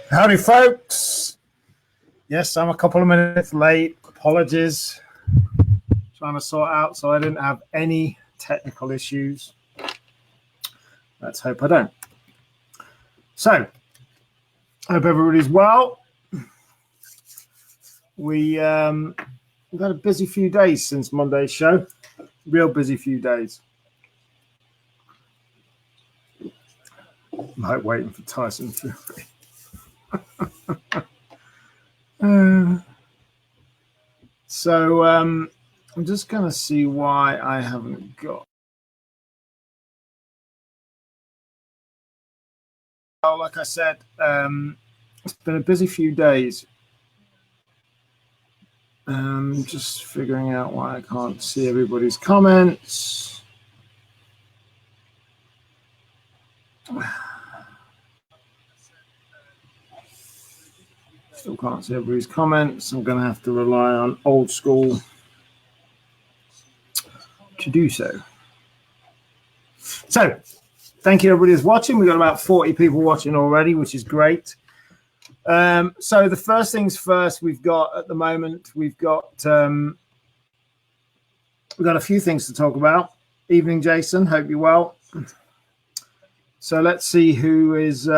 Howdy, folks. Yes, I'm a couple of minutes late. Apologies. Trying to sort out so I didn't have any technical issues. Let's hope I don't. So, hope everybody's well. We've had a busy few days since Monday's show. Real busy few days. I'm like waiting for Tyson Fury. So I'm just going to see why I haven't got. Well, like I said, it's been a busy few days. Just figuring out why I can't see everybody's comments. Still can't see everybody's comments. I'm going to have to rely on old school to do so. So, thank you everybody who's watching. We've got about 40 people watching already, which is great. So the first things first, we've got at the moment, we've got a few things to talk about. Evening, Jason. Hope you're well. So let's see who is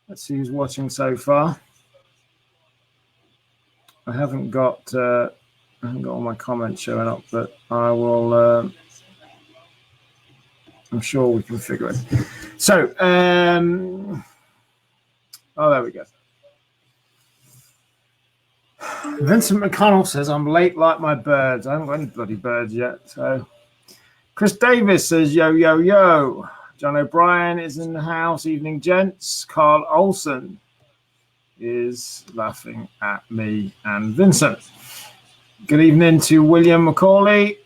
let's see who's watching so far. I haven't got all my comments showing up, but I will. I'm sure we can figure it. So, oh, there we go. Vincent McConnell says, I'm late like my birds. I haven't got any bloody birds yet. So, Chris Davis says, yo, yo, yo. John O'Brien is in the house. Evening, gents. Carl Olson is laughing at me and Vincent. Good evening to William Macaulay.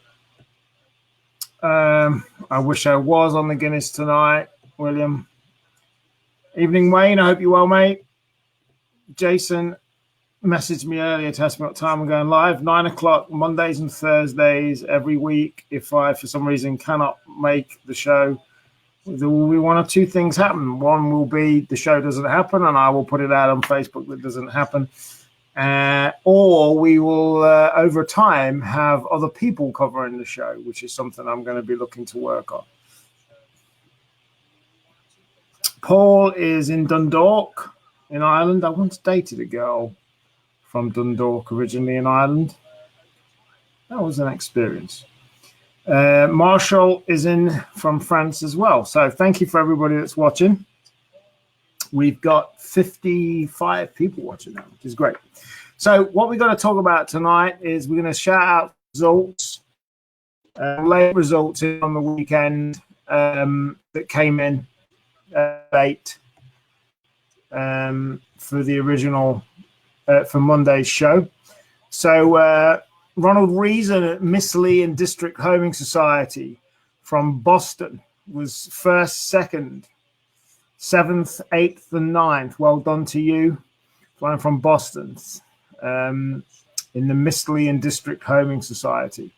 I wish I was on the Guinness tonight, William. Evening, Wayne. I hope you're well, mate. Jason messaged me earlier to ask me what time I'm going live. 9 o'clock, Mondays and Thursdays every week. If I, for some reason, cannot make the show, there will be one or two things happen. One will be the show doesn't happen, and I will put it out on Facebook that doesn't happen. Or we will, over time, have other people covering the show, which is something I'm going to be looking to work on. Paul is in Dundalk in Ireland. I once dated a girl from Dundalk, originally in Ireland. That was an experience. Marshall is in from France as well. So thank you for everybody that's watching. We've got 55 people watching now, which is great. So what we're going to talk about tonight is we're going to shout out results, late results on the weekend that came in late for the original, for Monday's show. So Ronald Reason at Miss Lee and District Homing Society from Boston was first, second, 7th, 8th, and 9th. Well done to you. Flying from Boston in the Miss Lee and District Homing Society.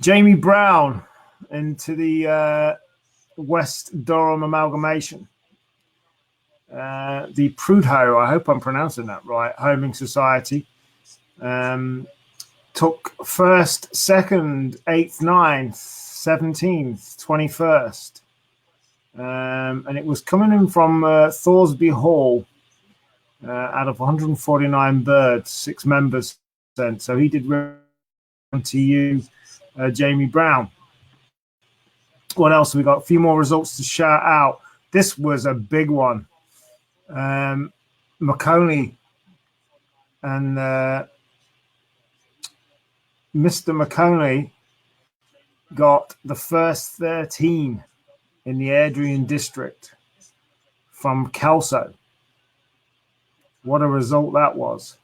Jamie Brown into the West Durham Amalgamation. The Prudhoe, I hope I'm pronouncing that right, Homing Society. Took 1st, 2nd, 8th, 9th, 17th, 21st. And it was coming in from Thorsby Hall out of 149 birds, 6 members sent. So he did to you, Jamie Brown. What else have we got? A few more results to shout out. This was a big one. McConey and Mr. McConey got the first 13 in the Adrian district from Kelso. What a result that was.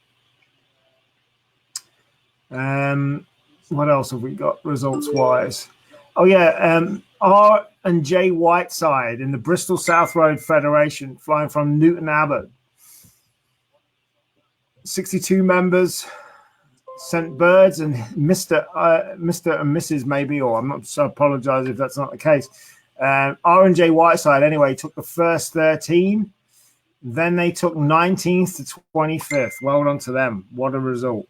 What else have we got results wise? Oh yeah, R and J Whiteside in the Bristol South Road Federation, flying from Newton Abbot. 62 members sent birds, and Mr. and Mrs. maybe, or I'm not, so apologize if that's not the case. R and J Whiteside anyway took the first 13, then they took 19th to 25th. Well done to them. What a result.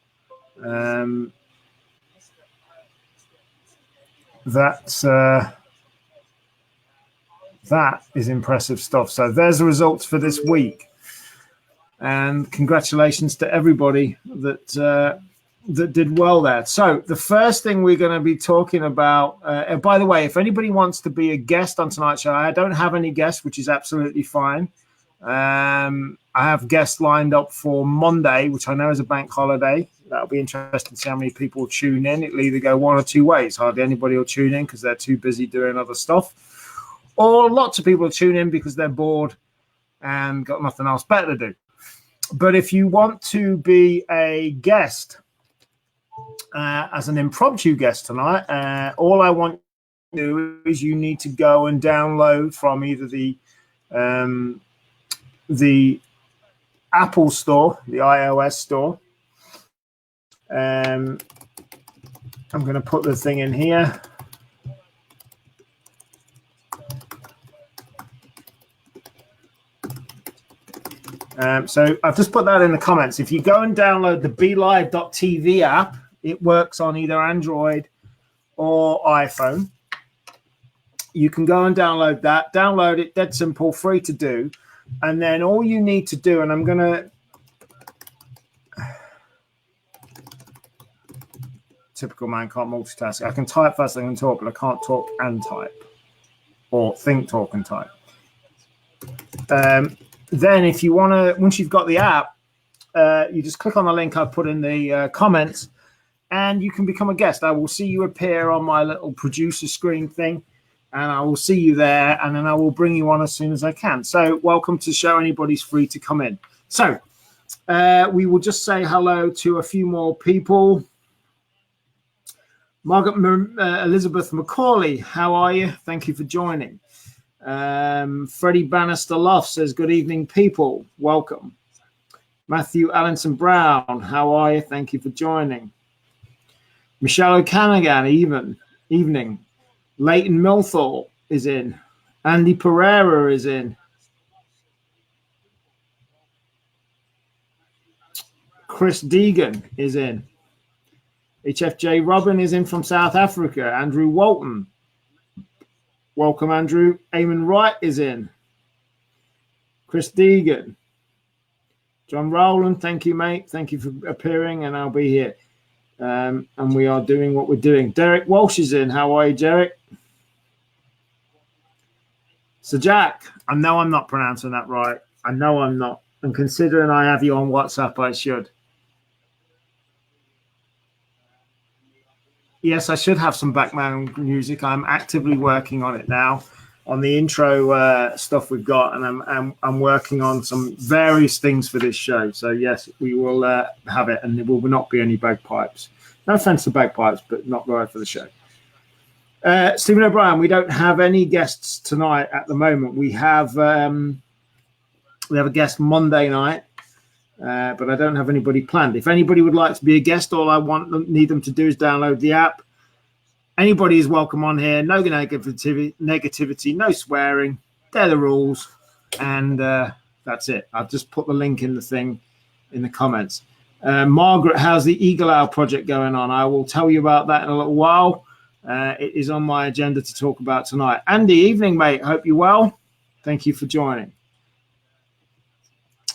That is impressive stuff. So there's the results for this week, and congratulations to everybody that did well there. So the first thing we're going to be talking about, by the way, if anybody wants to be a guest on tonight's show, I don't have any guests, which is absolutely fine. I have guests lined up for Monday, which I know is a bank holiday. That'll be interesting to see how many people tune in. It'll either go one or two ways. Hardly anybody will tune in because they're too busy doing other stuff, or lots of people will tune in because they're bored and got nothing else better to do. But if you want to be a guest, as an impromptu guest tonight, all I want to do is you need to go and download from either the Apple Store, the iOS Store. I'm going to put the thing in here. So I've just put that in the comments. If you go and download the BeLive.tv app, it works on either Android or iPhone. You can go and download that. Download it, dead simple, free to do. And then all you need to do, and I'm going to... Typical man, can't multitask. I can type fast, I can talk, but I can't talk and type. Or think, talk, and type. Then if you want to, once you've got the app, you just click on the link I've put in the comments, and you can become a guest. I will see you appear on my little producer screen thing, and I will see you there, and then I will bring you on as soon as I can. So welcome to the show. Anybody's free to come in. So we will just say hello to a few more people. Margaret Elizabeth Macaulay, how are you? Thank you for joining. Freddie Bannister Luff says, good evening, people. Welcome. Matthew Allenson Brown, how are you? Thank you for joining. Michelle O'Canagan, evening. Leighton Milthorpe is in. Andy Pereira is in. Chris Deegan is in. HFJ Robin is in from South Africa. Andrew Walton. Welcome, Andrew. Eamon Wright is in. Chris Deegan. John Rowland, thank you, mate. Thank you for appearing, and I'll be here. and we are doing what we're doing. Derek Walsh is in. How are you, Derek? So, Jack, I know I'm not pronouncing that right. I know I'm not. And considering I have you on WhatsApp, I should. Yes, I should have some background music. I'm actively working on it now, on the intro stuff we've got, and I'm working on some various things for this show. So yes, we will have it, and there will not be any bagpipes. No offense to bagpipes, but not right for the show. Stephen O'Brien, we don't have any guests tonight at the moment. We have a guest Monday night. But I don't have anybody planned. If anybody would like to be a guest, all I need them to do is download the app. Anybody is welcome on here. No negativity, no swearing. They're the rules. And that's it. I've just put the link in the thing in the comments. Margaret, how's the Eagle Owl project going on? I will tell you about that in a little while. It is on my agenda to talk about tonight. Andy, evening, mate. Hope you're well. Thank you for joining.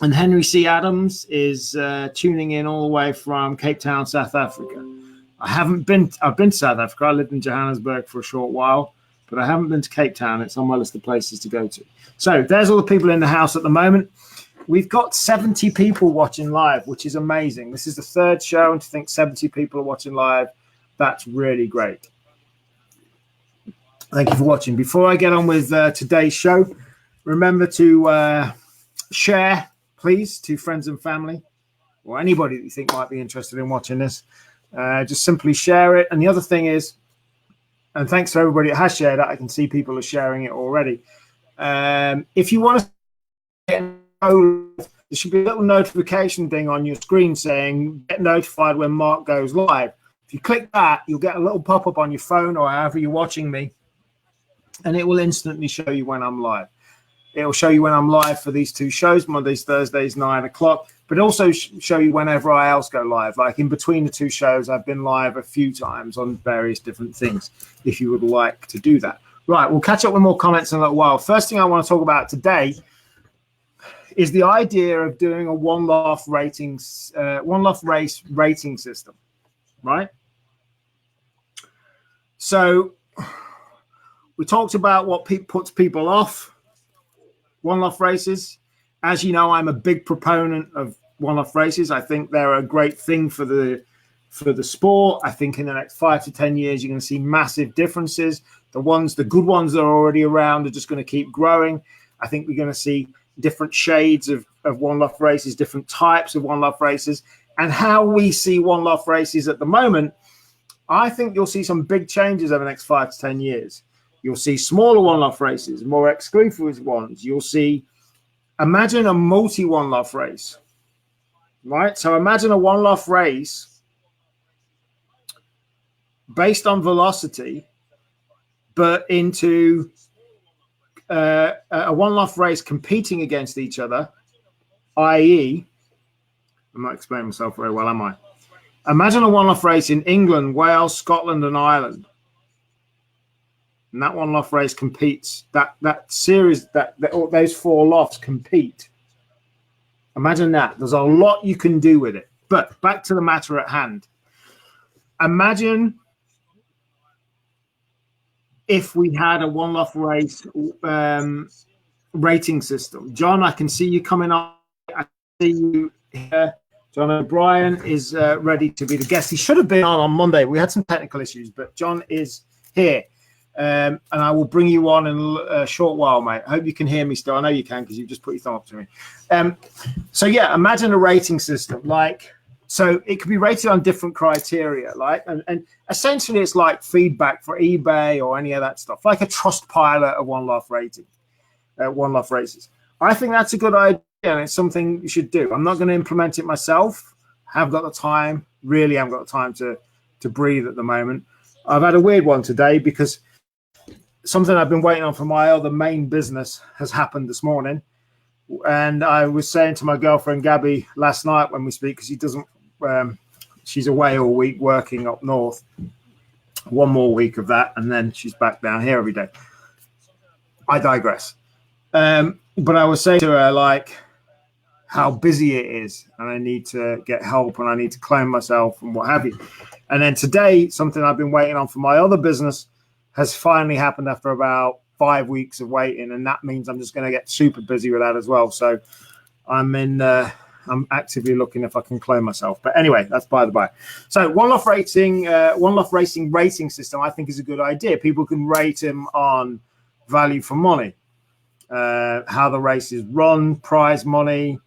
And Henry C. Adams is tuning in all the way from Cape Town, South Africa. I've been to South Africa. I lived in Johannesburg for a short while, but I haven't been to Cape Town. It's on my list of places to go to. So there's all the people in the house at the moment. We've got 70 people watching live, which is amazing. This is the third show, and to think 70 people are watching live, that's really great. Thank you for watching. Before I get on with today's show, remember to share, please, to friends and family or anybody that you think might be interested in watching this. Just simply share it. And the other thing is, and thanks to everybody that has shared it, I can see people are sharing it already. If you want to get there should be a little notification thing on your screen saying get notified when Mark goes live. If you click that, you'll get a little pop-up on your phone or however you're watching me, and it will instantly show you when I'm live. It'll show you when I'm live for these two shows, Mondays, Thursdays, 9 o'clock, but also show you whenever I else go live. Like in between the two shows, I've been live a few times on various different things, if you would like to do that. Right, we'll catch up with more comments in a little while. First thing I want to talk about today is the idea of doing a one-off race rating system, right? So we talked about what puts people off one-off races. As you know, I'm a big proponent of one-off races. I think they're a great thing for the sport. I think in the next 5 to 10 years, you're going to see massive differences. The good ones that are already around are just going to keep growing. I think we're going to see different shades of one-off races, different types of one-off races, and how we see one-off races at the moment. I think you'll see some big changes over the next 5 to 10 years. You'll see smaller one-off races, more exclusive ones. You'll see, imagine a multi one-off race, right? So imagine a one-off race based on velocity, but into a one-off race competing against each other, i.e., I'm not explaining myself very well, am I? Imagine a one-off race in England, Wales, Scotland, and Ireland. And that one-off race competes. That series, those 4 lofts compete. Imagine that. There's a lot you can do with it. But back to the matter at hand. Imagine if we had a one-off race rating system. John, I can see you coming on. I see you here. John O'Brien is ready to be the guest. He should have been on Monday. We had some technical issues, but John is here. And I will bring you on in a short while, mate. I hope you can hear me still. I know you can because you've just put your thumb up to me. So, yeah, imagine a rating system. So it could be rated on different criteria, and essentially it's like feedback for eBay or any of that stuff, like a Trustpilot of one-off rating, one-off races. I think that's a good idea, and it's something you should do. I'm not going to implement it myself. I haven't got the time. Really haven't got the time to breathe at the moment. I've had a weird one today because something I've been waiting on for my other main business has happened this morning. And I was saying to my girlfriend, Gabby, last night when we speak, because she's away all week working up north, one more week of that, and then she's back down here every day. I digress. But I was saying to her, how busy it is, and I need to get help, and I need to claim myself and what have you. And then today, something I've been waiting on for my other business has finally happened after about 5 weeks of waiting, and that means I'm just going to get super busy with that as well. So I'm actively looking if I can claim myself. But anyway, that's by the by. So One Love Racing rating system, I think, is a good idea. People can rate him on value for money, how the race is run, prize money,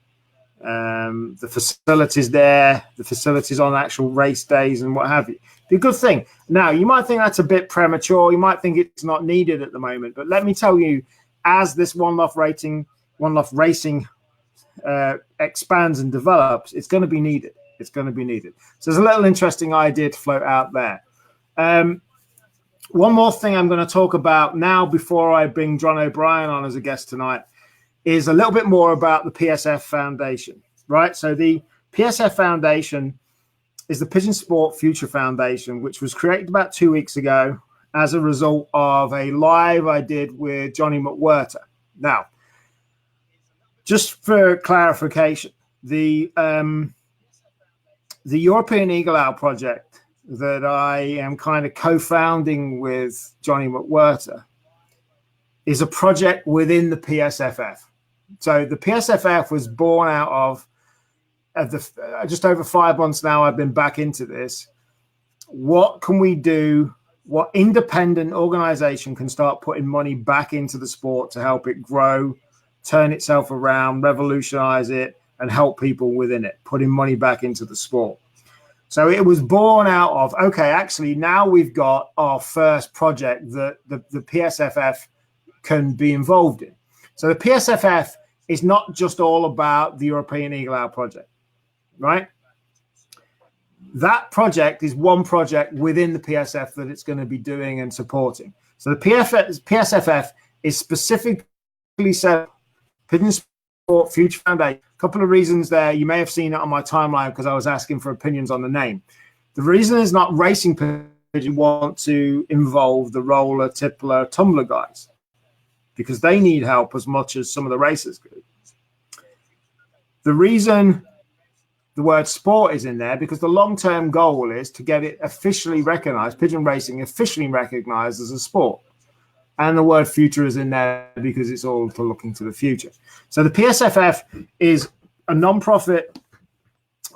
the facilities there, the facilities on actual race days and what have you. Be a good thing. Now, you might think that's a bit premature. You might think it's not needed at the moment. But let me tell you, as this One Love Racing expands and develops, it's going to be needed. It's going to be needed. So there's a little interesting idea to float out there. One more thing I'm going to talk about now before I bring John O'Brien on as a guest tonight is a little bit more about the PSF Foundation, right? So the PSF Foundation is the Pigeon Sport Future Foundation, which was created about 2 weeks ago as a result of a live I did with Johnny McWhirter. Now, just for clarification, the European Eagle Owl project that I am kind of co-founding with Johnny McWhirter is a project within the PSFF. So the PSFF was born out of the just over 5 months now I've been back into this. What can we do? What independent organization can start putting money back into the sport to help it grow, turn itself around, revolutionize it, and help people within it, putting money back into the sport? So it was born out of, okay, actually now we've got our first project that the PSFF can be involved in. So the PSFF is not just all about the European Eagle Owl project, right? That project is one project within the PSF that it's going to be doing and supporting. So the PSFF is specifically set up Pigeon Sport Future Foundation. A couple of reasons there. You may have seen it on my timeline because I was asking for opinions on the name. The reason is not racing pigeon want to involve the roller, tippler, tumbler guys because they need help as much as some of the racers do. The reason the word sport is in there because the long-term goal is to get it officially recognized, pigeon racing officially recognized as a sport. And the word future is in there because it's all to looking to the future. So the PSFF is a non-profit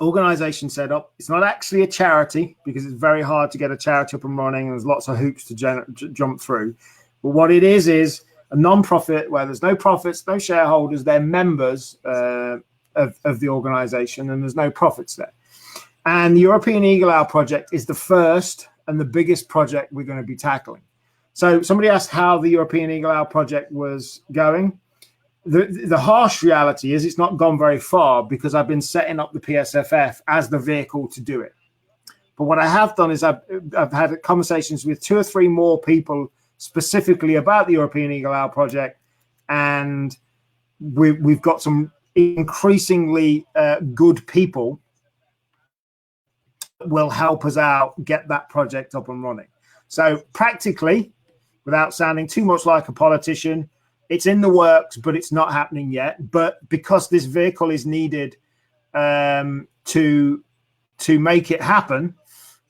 organization set up. It's not actually a charity because it's very hard to get a charity up and running. And there's lots of hoops to jump through. But what it is a non-profit where there's no profits, no shareholders. They're members of the organization and there's no profits there. And the European Eagle Owl project is the first and the biggest project we're going to be tackling. So somebody asked how the European Eagle Owl project was going. The harsh reality is it's not gone very far because I've been setting up the PSFF as the vehicle to do it. But what I have done is I've had conversations with 2 or 3 more people specifically about the European Eagle Owl project, and we've got some increasingly good people that will help us out get that project up and running. So practically, without sounding too much like a politician, it's in the works, but it's not happening yet. But because this vehicle is needed to make it happen,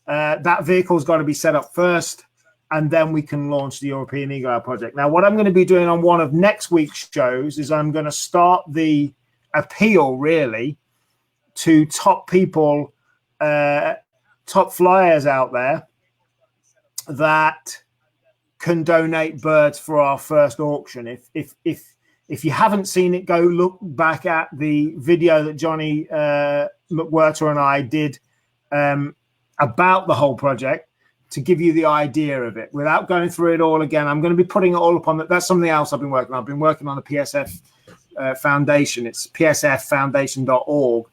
that vehicle's got to be set up first, and then we can launch the European Eagle Owl project. Now, what I'm going to be doing on one of next week's shows is I'm going to start the appeal, really, to top people, top flyers out there that can donate birds for our first auction. If you haven't seen it, go look back at the video that Johnny McWhirter and I did about the whole project to give you the idea of it. Without going through it all again, I'm going to be putting it all up on that's something else I've been working on. I've been working on the PSF Foundation. It's psffoundation.org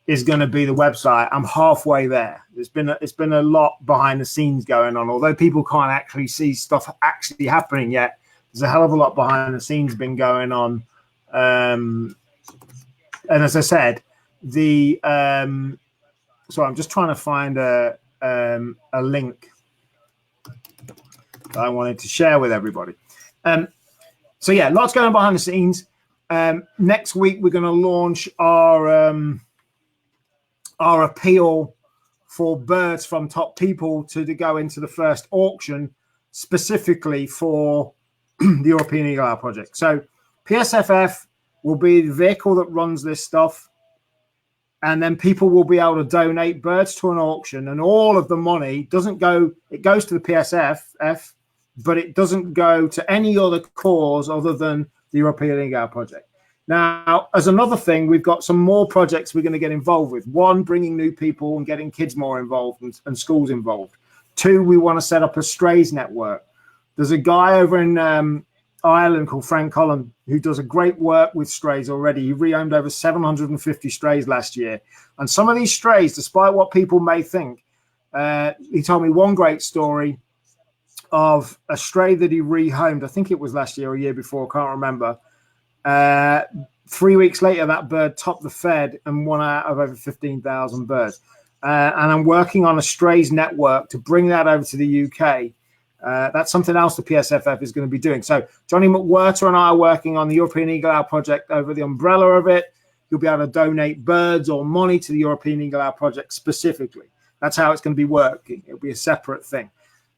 is going to be the website. I'm halfway there. It's been a lot behind the scenes going on. Although people can't actually see stuff actually happening yet, there's a hell of a lot behind the scenes been going on. And as I said, so I'm just trying to find a link that I wanted to share with everybody. So yeah, lots going on behind the scenes. Next week, we're going to launch our appeal for birds from top people to go into the first auction specifically for the European Eagle Owl Project. So PSFF will be the vehicle that runs this stuff. And then people will be able to donate birds to an auction, and all of the money doesn't go, it goes to the PSFF, but it doesn't go to any other cause other than the European Eagle Owl Project. Now, as another thing, we've got some more projects we're going to get involved with. One, bringing new people and getting kids more involved and schools involved. Two, we want to set up a strays network. There's a guy over in Ireland called Frank Cullen who does a great work with strays already. He rehomed over 750 strays last year. And some of these strays, despite what people may think, he told me one great story of a stray that he rehomed. I think it was last year or a year before, I can't remember. 3 weeks later, that bird topped the Fed and won out of over 15,000 birds. And I'm working on a strays network to bring that over to the UK. That's something else the PSFF is going to be doing. So Johnny McWhirter and I are working on the European Eagle Owl Project over the umbrella of it. You'll be able to donate birds or money to the European Eagle Owl Project specifically. That's how it's going to be working. It'll be a separate thing.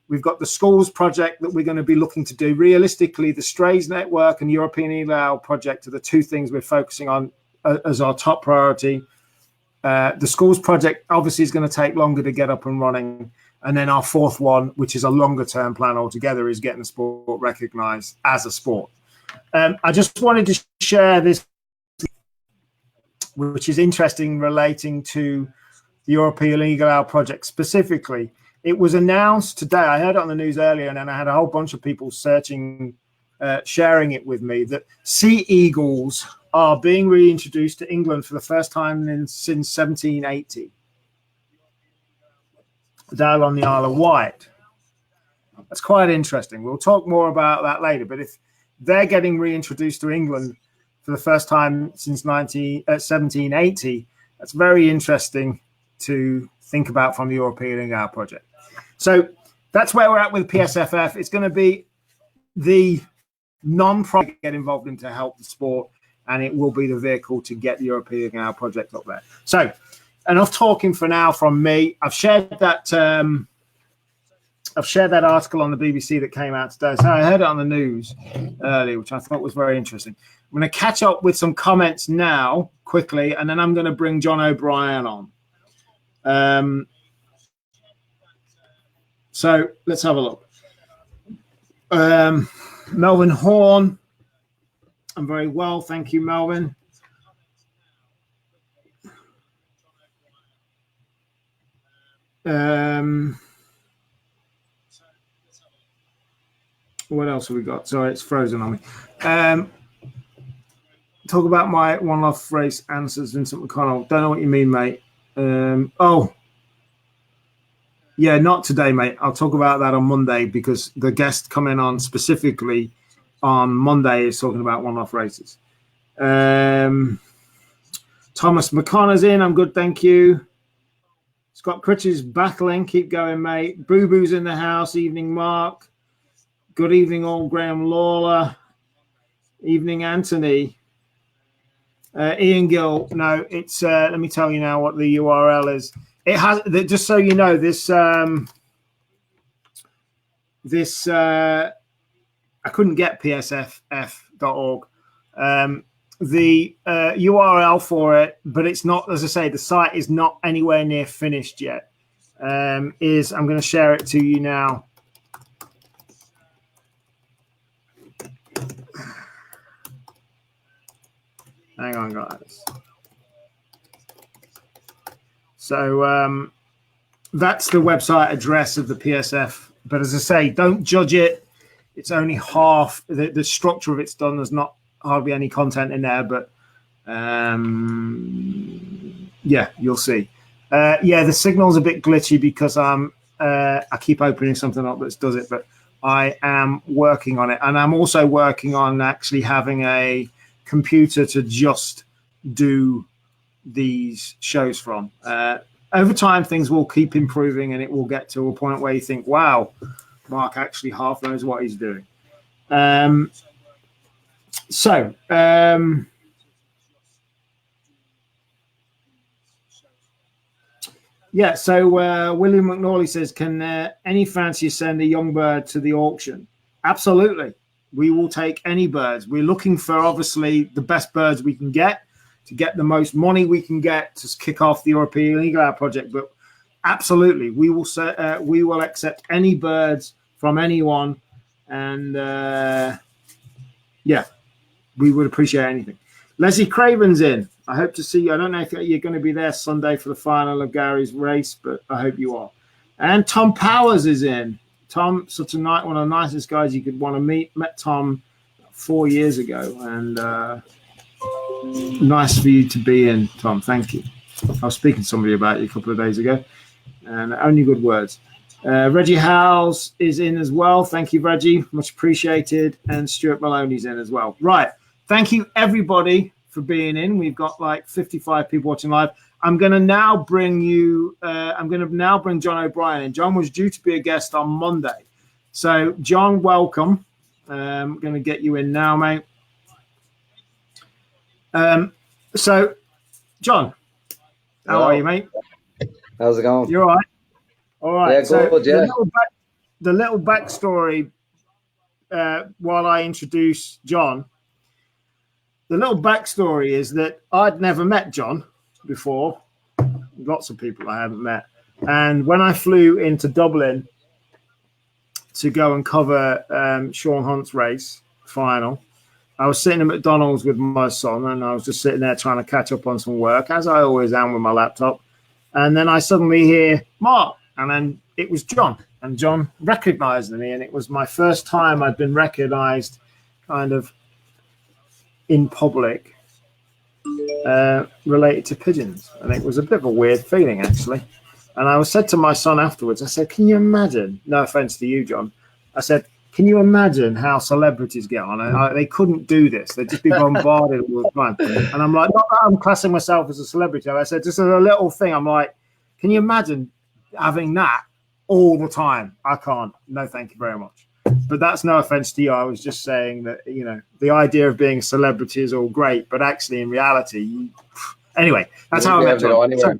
We've got the schools project that we're going to be looking to do. Realistically, the Strays Network and European Eagle Owl Project are the two things we're focusing on as our top priority. The schools project obviously is going to take longer to get up and running. And then our fourth one, which is a longer term plan altogether, is getting the sport recognized as a sport. I just wanted to share this, which is interesting relating to the European Eagle Owl Project specifically. It was announced today. I heard it on the news earlier, and then I had a whole bunch of people sharing it with me, that sea eagles are being reintroduced to England for the first time since 1780. Down on the Isle of Wight. That's quite interesting. We'll talk more about that later. But if they're getting reintroduced to England for the first time since 1780, that's very interesting to think about from the European Eagle Owl Project. So that's where we're at with PSFF. It's going to be the non-profit get involved in to help the sport, and it will be the vehicle to get the European Eagle Owl Project up there. So enough talking for now from me. I've shared that article on the BBC that came out today. So I heard it on the news earlier, which I thought was very interesting. I'm going to catch up with some comments now quickly, and then I'm going to bring John O'Brien on. So let's have a look. Melvin Horn. I'm very well. Thank you, Melvin. What else have we got? Sorry, it's frozen on me. Talk about my one-off race answers, Vincent McConnell. Don't know what you mean, mate. Yeah, not today, mate. I'll talk about that on Monday, because the guest coming on specifically on Monday is talking about one-off races. Thomas McConnor's in. I'm good, thank you. Scott Critch's battling. Keep going, mate. Boo Boo's in the house. Evening, Mark. Good evening, all. Graham Lawler. Evening, Anthony. Ian Gill. No, it's. Let me tell you now what the URL is. It has. Just so you know, this. I couldn't get psff.org. The URL for it, but it's not, as I say, the site is not anywhere near finished yet. I'm going to share it to you now. Hang on, guys. So that's the website address of the PSF. But as I say, don't judge it. It's only half. The structure of it's done. There's not hardly any content in there, but yeah, you'll see. Yeah, the signal's a bit glitchy because I keep opening something up that does it, but I am working on it. And I'm also working on actually having a computer to just do these shows from. Over time, things will keep improving, and it will get to a point where you think, wow, Mark actually half knows what he's doing. So, yeah, so William McNorley says, can any fancier send a young bird to the auction? Absolutely. We will take any birds. We're looking for, obviously, the best birds we can get to get the most money we can get to kick off the European Eagle Hour project. But absolutely, we will accept any birds from anyone. And, yeah, we would appreciate anything. Leslie Craven's in. I hope to see you. I don't know if you're going to be there Sunday for the final of Gary's race, but I hope you are. And Tom Powers is in. Tom, such a one of the nicest guys you could want to meet. Met Tom 4 years ago, and nice for you to be in, Tom. Thank you. I was speaking to somebody about you a couple of days ago, and only good words. Reggie Howells is in as well. Thank you, Reggie. Much appreciated. And Stuart Maloney's in as well. Right. Thank you, everybody, for being in. We've got like 55 people watching live. I'm going to now bring John O'Brien in. John was due to be a guest on Monday. So, John, welcome. I'm going to get you in now, mate. So, John, how are you, mate? How's it going? You're all right? All right. Yeah, so good, yeah. The little backstory while I introduce John. The little backstory is that I'd never met John before. Lots of people I haven't met. And when I flew into Dublin to go and cover Sean Hunt's race final, I was sitting at McDonald's with my son, and I was just sitting there trying to catch up on some work, as I always am with my laptop. And then I suddenly hear Mark, and then it was John. And John recognized me, and it was my first time I'd been recognized kind of in public related to pigeons. And it was a bit of a weird feeling, actually. And I said to my son afterwards, I said, can you imagine, no offense to you, John, I said, can you imagine how celebrities get on? And they couldn't do this. They'd just be bombarded all the time. And I'm like, not that I'm classing myself as a celebrity. I said, just as a little thing, I'm like, can you imagine having that all the time? I can't. No, thank you very much. But that's no offense to you. I was just saying that, you know, the idea of being a celebrity is all great, but actually in reality, anyway, that's how I met John.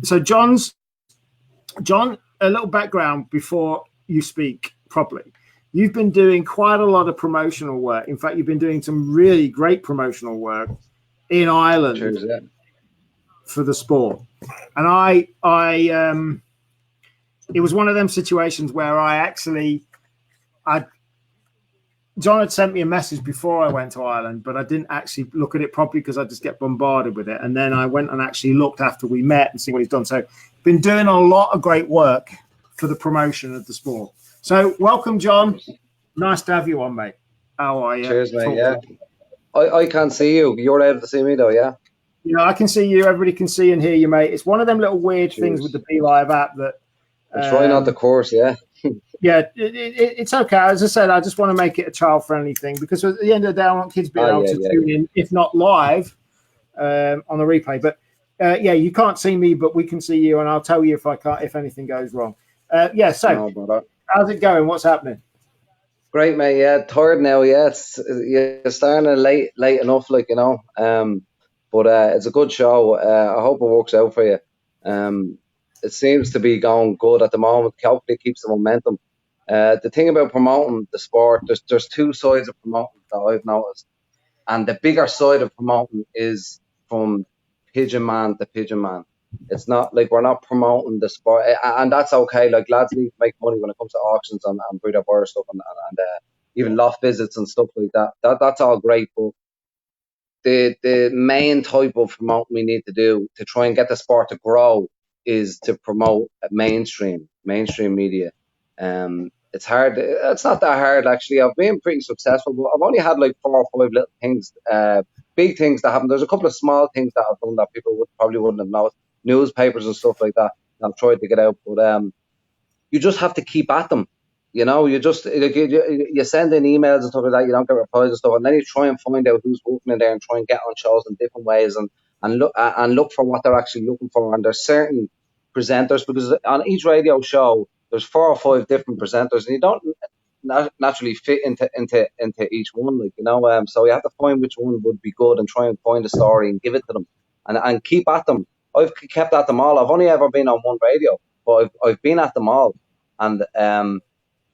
So John, a little background before you speak properly. You've been doing quite a lot of promotional work. In fact, you've been doing some really great promotional work in Ireland for the sport. And it was one of them situations where John had sent me a message before I went to Ireland, but I didn't actually look at it properly because I just get bombarded with it. And then I went and actually looked after we met and see what he's done. So been doing a lot of great work for the promotion of the sport. So welcome, John. Nice to have you on, mate. How are you? Cheers, mate. Yeah. I can't see you. You're able to see me, though, yeah? Yeah, I can see you. Everybody can see and hear you, mate. It's one of them little weird things with the BeLive app that... try not the course, yeah. Yeah, it's okay. As I said, I just want to make it a child-friendly thing because at the end of the day, I want kids being able to tune in, if not live, on the replay. But yeah, you can't see me, but we can see you, and I'll tell you if anything goes wrong. So how's it going? What's happening? Great, mate. Yeah, tired now. Yeah, you're starting late enough, like, you know. But it's a good show. I hope it works out for you. It seems to be going good at the moment. Hopefully, it keeps the momentum. The thing about promoting the sport, there's two sides of promoting that I've noticed, and the bigger side of promoting is from pigeon man to pigeon man. It's not like we're not promoting the sport, and that's okay. Like, lads need to make money when it comes to auctions and breeder bird stuff and even loft visits and stuff like that. That's all great, but the main type of promoting we need to do to try and get the sport to grow is to promote mainstream media. It's hard. It's not that hard, actually. I've been pretty successful, but I've only had like 4 or 5 little things, big things that happen. There's a couple of small things that I've done that people probably wouldn't have noticed. Newspapers and stuff like that. I've tried to get out, but you just have to keep at them. You know, you just you send in emails and stuff like that. You don't get replies and stuff, and then you try and find out who's working in there and try and get on shows in different ways and look for what they're actually looking for. And there's certain presenters, because on each radio show there's 4 or 5 different presenters, and naturally fit into each one, like, you know. So you have to find which one would be good and try and find a story and give it to them, and keep at them. I've kept at them all. I've only ever been on one radio, but I've been at them all, and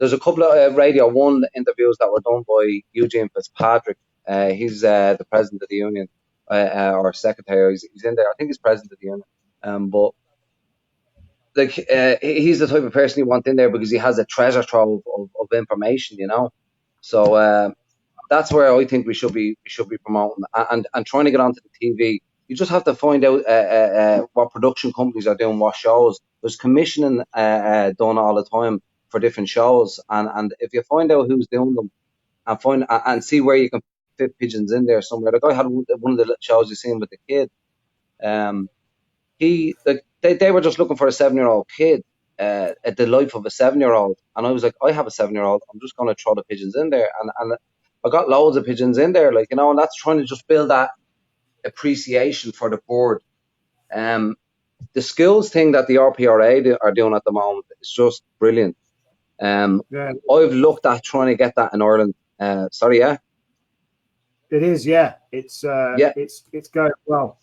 there's a couple of Radio 1 interviews that were done by Eugene Fitzpatrick. He's the president of the union, or secretary. He's in there. I think he's president of the union. But like, he's the type of person you want in there because he has a treasure trove of information, you know. So that's where I think we should be promoting and trying to get onto the TV. You just have to find out what production companies are doing what shows. There's commissioning done all the time for different shows, and if you find out who's doing them and see where you can fit pigeons in there somewhere. The guy had one of the shows you seen with the kid. They were just looking for a 7-year-old kid, at the life of a 7-year-old, and I was like, I have a 7-year-old. I'm just going to throw the pigeons in there, and I got loads of pigeons in there, like, you know, and that's trying to just build that appreciation for the bird. The skills thing that the RPRA are doing at the moment is just brilliant. Yeah, I've looked at trying to get that in Ireland. Sorry, yeah. it is. Yeah, it's going well.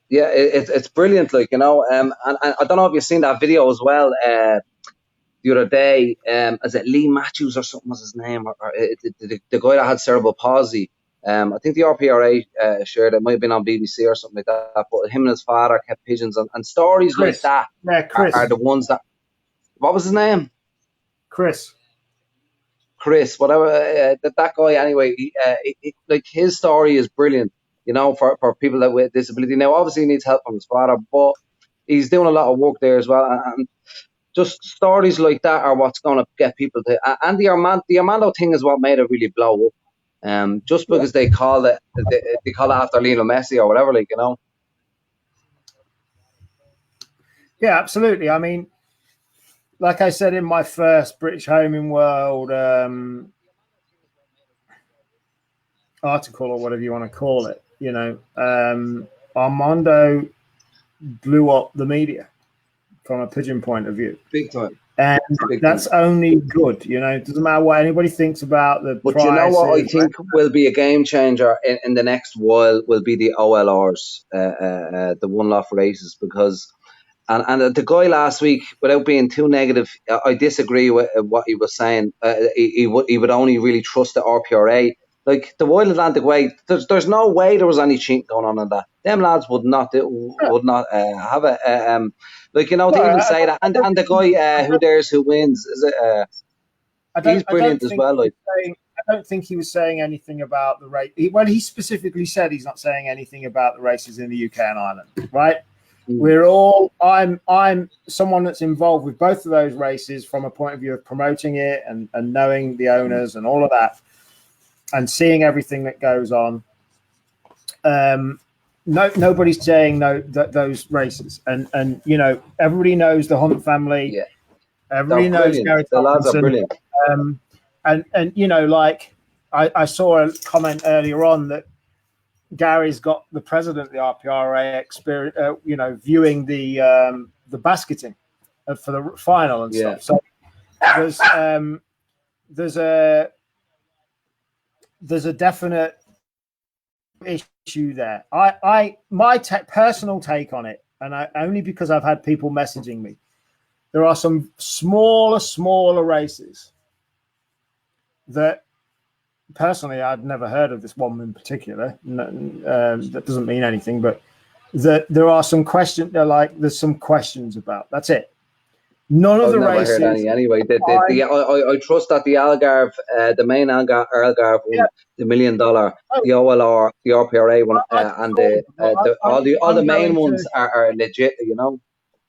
Yeah, it's brilliant, like, you know. And I don't know if you've seen that video as well. The other day, is it Lee Matthews or something was his name, or the guy that had cerebral palsy? I think the RPRA shared it. Might have been on BBC or something like that. But him and his father kept pigeons, and stories Chris. like that Yeah, Chris. are the ones that. What was his name? Chris, whatever. That guy anyway. Like, his story is brilliant, you know, for people that with disability. Now, obviously, he needs help from his father, but he's doing a lot of work there as well. And just stories like that are what's going to get people to. And the Armando thing is what made it really blow up. Just because they call it after Lionel Messi or whatever, like, you know. yeah, absolutely. I mean, like I said in my first British Homing World article, or whatever you want to call it, you know, Armando blew up the media from a pigeon point of view. Big time. And that's only good, you know. It doesn't matter what anybody thinks about the But prices. you know what I think will be a game changer in the next while will be the OLRs, the one-off races, because and the guy last week, without being too negative, I disagree with what he was saying. He would only really trust the RPRA. Like, the Wild Atlantic Way, there's no way there was any cheating going on in that. Them lads would not have a like, you know, to even say that. And the guy who dares who wins, is it? He's brilliant as well. Like, I don't think he was saying anything about the race. Well, he specifically said he's not saying anything about the races in the UK and Ireland, right? We're all. I'm someone that's involved with both of those races from a point of view of promoting it and knowing the owners and all of that, and seeing everything that goes on. Nobody's saying no those races, and you know, everybody knows the Hunt family. Yeah, everybody knows Gary the lads are brilliant. And you know, like I saw a comment earlier on that Gary's got the president of the RPRA experience, you know, viewing the basketing for the final and stuff. So there's a definite issue there. My personal take on it, and only because I've had people messaging me, there are some smaller races that personally I'd never heard of. This one in particular, that doesn't mean anything, but that there are some questions. There's some questions about. That's it. None of the races. Heard any anyway. I trust that the Algarve, the main Algarve one, the $1 million, the OLR, the RPRA one, and all the main ones are legit. You know,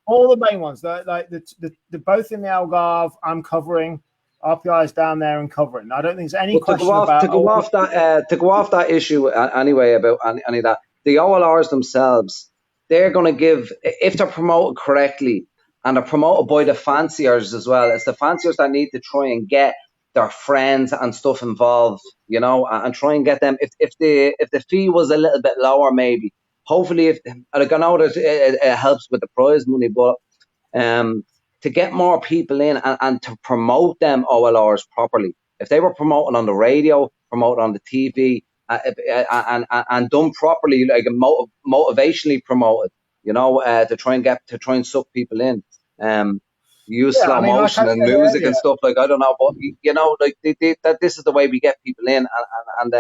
all the main ones. Like the both in the Algarve, I'm covering. RPI is down there and covering. I don't think there's any question about to go off that issue anyway about any of that. The OLRs themselves, they're going to give, if they're promoted correctly and they're promoted by the fanciers as well. It's the fanciers that need to try and get their friends and stuff involved, you know, and try and get them. If the fee was a little bit lower, maybe. Hopefully, I know that it helps with the prize money, but to get more people in and to promote them OLRs properly. If they were promoted on the radio, promoted on the TV, and done properly, like motivationally promoted, to try and suck people in. Use slow motion and music and stuff, like, I don't know, but like that this is the way we get people in, and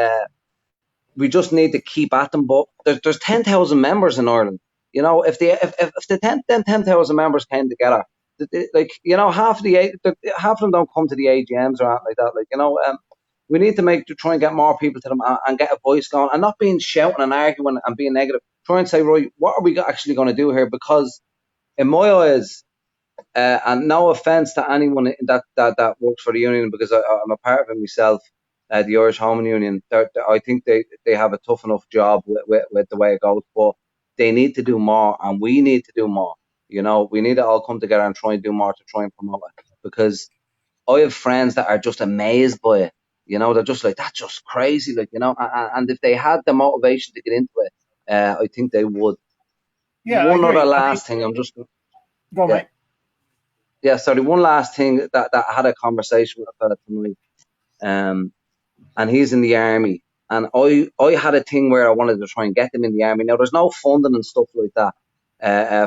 we just need to keep at them. But there's 10,000 members in Ireland. If the 10,000 members came together, like, half of them don't come to the AGMs or anything like that. Like, we need to try and get more people to them and get a voice going, and not being shouting and arguing and being negative. Try and say, right, what are we actually going to do here? Because in my eyes, and no offence to anyone that works for the union, because I'm a part of it myself, the Irish Home Union, I think they have a tough enough job with the way it goes, but they need to do more, and we need to do more. We need to all come together and try and do more to try and promote it, because I have friends that are just amazed by it. They're just like, that's just crazy, like, and if they had the motivation to get into it, I think they would. Yeah. One other last thing, I'm just go on, yeah. mate. Yeah, sorry. One last thing that I had a conversation with a fella tonight, and he's in the army, and I had a thing where I wanted to try and get them in the army. Now, there's no funding and stuff like that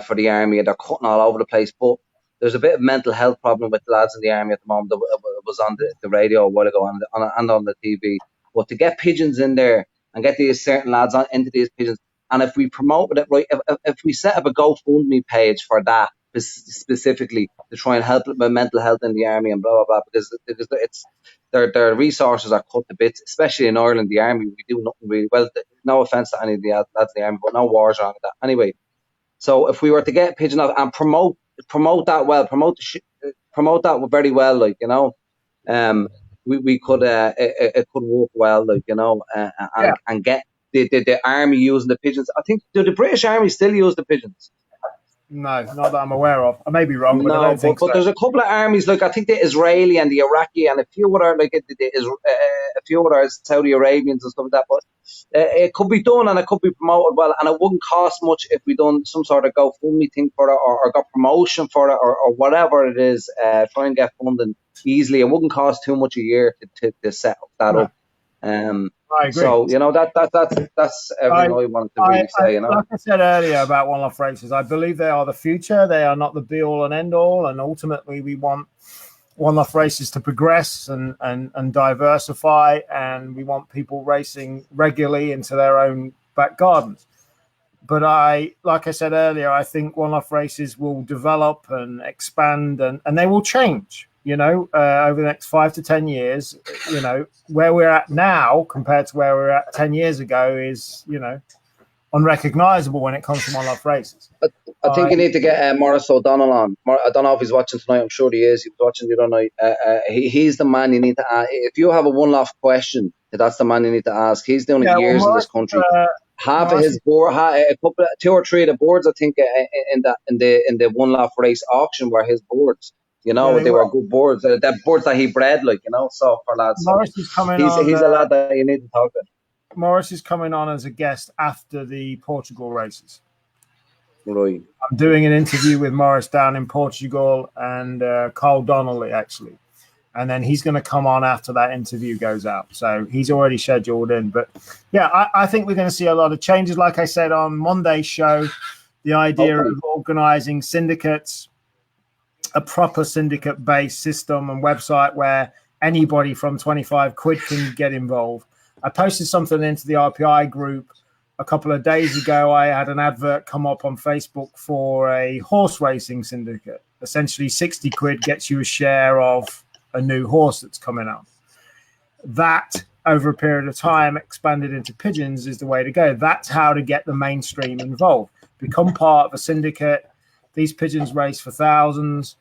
for the army, and they're cutting all over the place, but there's a bit of mental health problem with the lads in the army at the moment. It was on the radio a while ago and on the TV. But to get pigeons in there and get these certain lads into these pigeons, and if we promoted it right, if we set up a GoFundMe page for that specifically to try and help with mental health in the army and blah blah blah, because it's their resources are cut to bits, especially in Ireland. The army, we do nothing really well. No offense to any of the lads in the army, but no wars on that anyway. So if we were to get pigeon out and promote that well, promote that very well, like, we could it could work well, like, and get the army using the pigeons. I think, do the British Army still use the pigeons? No, not that I'm aware of. I may be wrong, but I don't think so. But there's a couple of armies, like I think the Israeli and the Iraqi and a few other, like a few other Saudi Arabians and stuff like that. But it could be done and it could be promoted well, and it wouldn't cost much if we done some sort of GoFundMe thing for it, or got promotion for it, or whatever it is. Try and get funding easily. It wouldn't cost too much a year to set that up. I agree. So that's everything I wanted to really say. Like I said earlier about one-off races, I believe they are the future. They are not the be-all and end-all, and ultimately we want one-off races to progress and diversify, and we want people racing regularly into their own back gardens. But like I said earlier, I think one-off races will develop and expand, and they will change. Over the next 5 to 10 years, where we're at now compared to where we were at 10 years ago is, unrecognizable when it comes to one-off races. I think you need to get Maurice O'Donnell on. I don't know if he's watching tonight. I'm sure he is. He was watching the other night. He's the man you need to ask. If you have a one-off question, that's the man you need to ask. He's done years in this country. Half of his board, two or three of the boards, I think, in the one-off race auction were his boards. They were good boards. They're boards that he bred, like, so for lads. Maurice is coming on. He's a lad that you need to talk to. Maurice is coming on as a guest after the Portugal races. Right. I'm doing an interview with Maurice down in Portugal and Carl Donnelly, actually. And then he's going to come on after that interview goes out. So he's already scheduled in. But, yeah, I think we're going to see a lot of changes. Like I said on Monday's show, the idea of organising syndicates, a proper syndicate-based system and website where anybody from 25 quid can get involved. I posted something into the RPI group a couple of days ago. I had an advert come up on Facebook for a horse racing syndicate. Essentially, 60 quid gets you a share of a new horse that's coming up. That, over a period of time, expanded into pigeons is the way to go. That's how to get the mainstream involved. Become part of a syndicate. These pigeons race for thousands,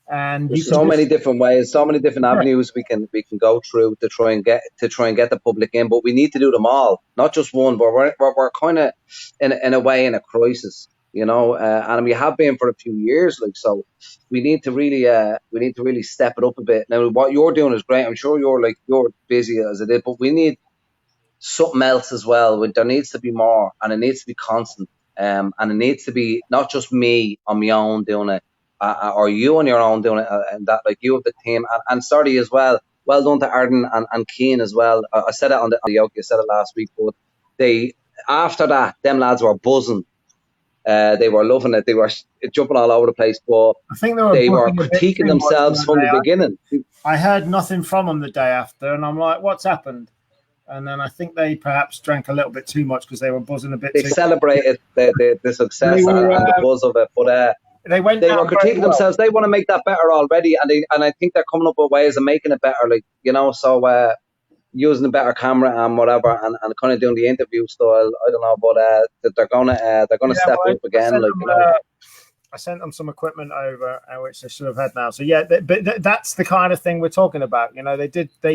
and there's so many different ways, so many different avenues we can go through to try and get the public in. But we need to do them all, not just one. But we're kind of in a way in a crisis, and we have been for a few years. Like, so we need to really step it up a bit. Now, what you're doing is great. I'm sure you're busy as it is, but we need something else as well. There needs to be more, and it needs to be constant. And it needs to be not just me on my own doing it. or you on your own doing it, and that like you have the team, and sorry as well. Well done to Arden and Keane as well. I said it on the yoke. You said it last week, but they after that, them lads were buzzing. They were loving it. They were jumping all over the place, but I think they were buzzing a bit critiquing too much, themselves from the weren't they? beginning. I heard nothing from them the day after, and I'm like, what's happened? And then I think they perhaps drank a little bit too much because they were buzzing a bit They too celebrated the success They were, and the buzz of it, but they went they down were very critiquing well. themselves. They want to make that better already, and I think they're coming up with ways of making it better. Like so using a better camera and whatever, and kind of doing the interview style. I don't know, but that they're gonna Yeah, step well, up again. Like I sent them some equipment over, which they should have had now. So yeah, but that's the kind of thing we're talking about. You know, they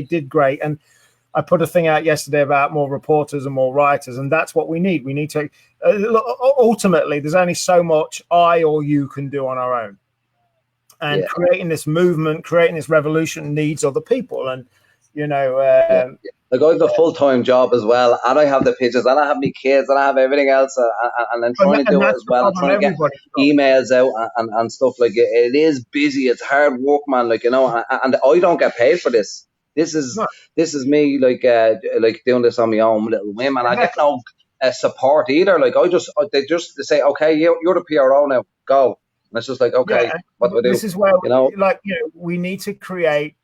did great, and I put a thing out yesterday about more reporters and more writers, and that's what we need. We need to ultimately. There's only so much I or you can do on our own, and creating this movement, creating this revolution needs other people, and you know. Like I have a full-time job as well, and I have the pictures, and I have my kids, and I have everything else, and I'm trying to do it as well. I'm trying to get emails out and stuff like it. It is busy. It's hard work, man. Like and I don't get paid for this. This is me like doing this on my own little whim, and I get no support either. Like they say, okay, you're the PRO now, go. And it's just like, okay, what do I do? This is where we need to create.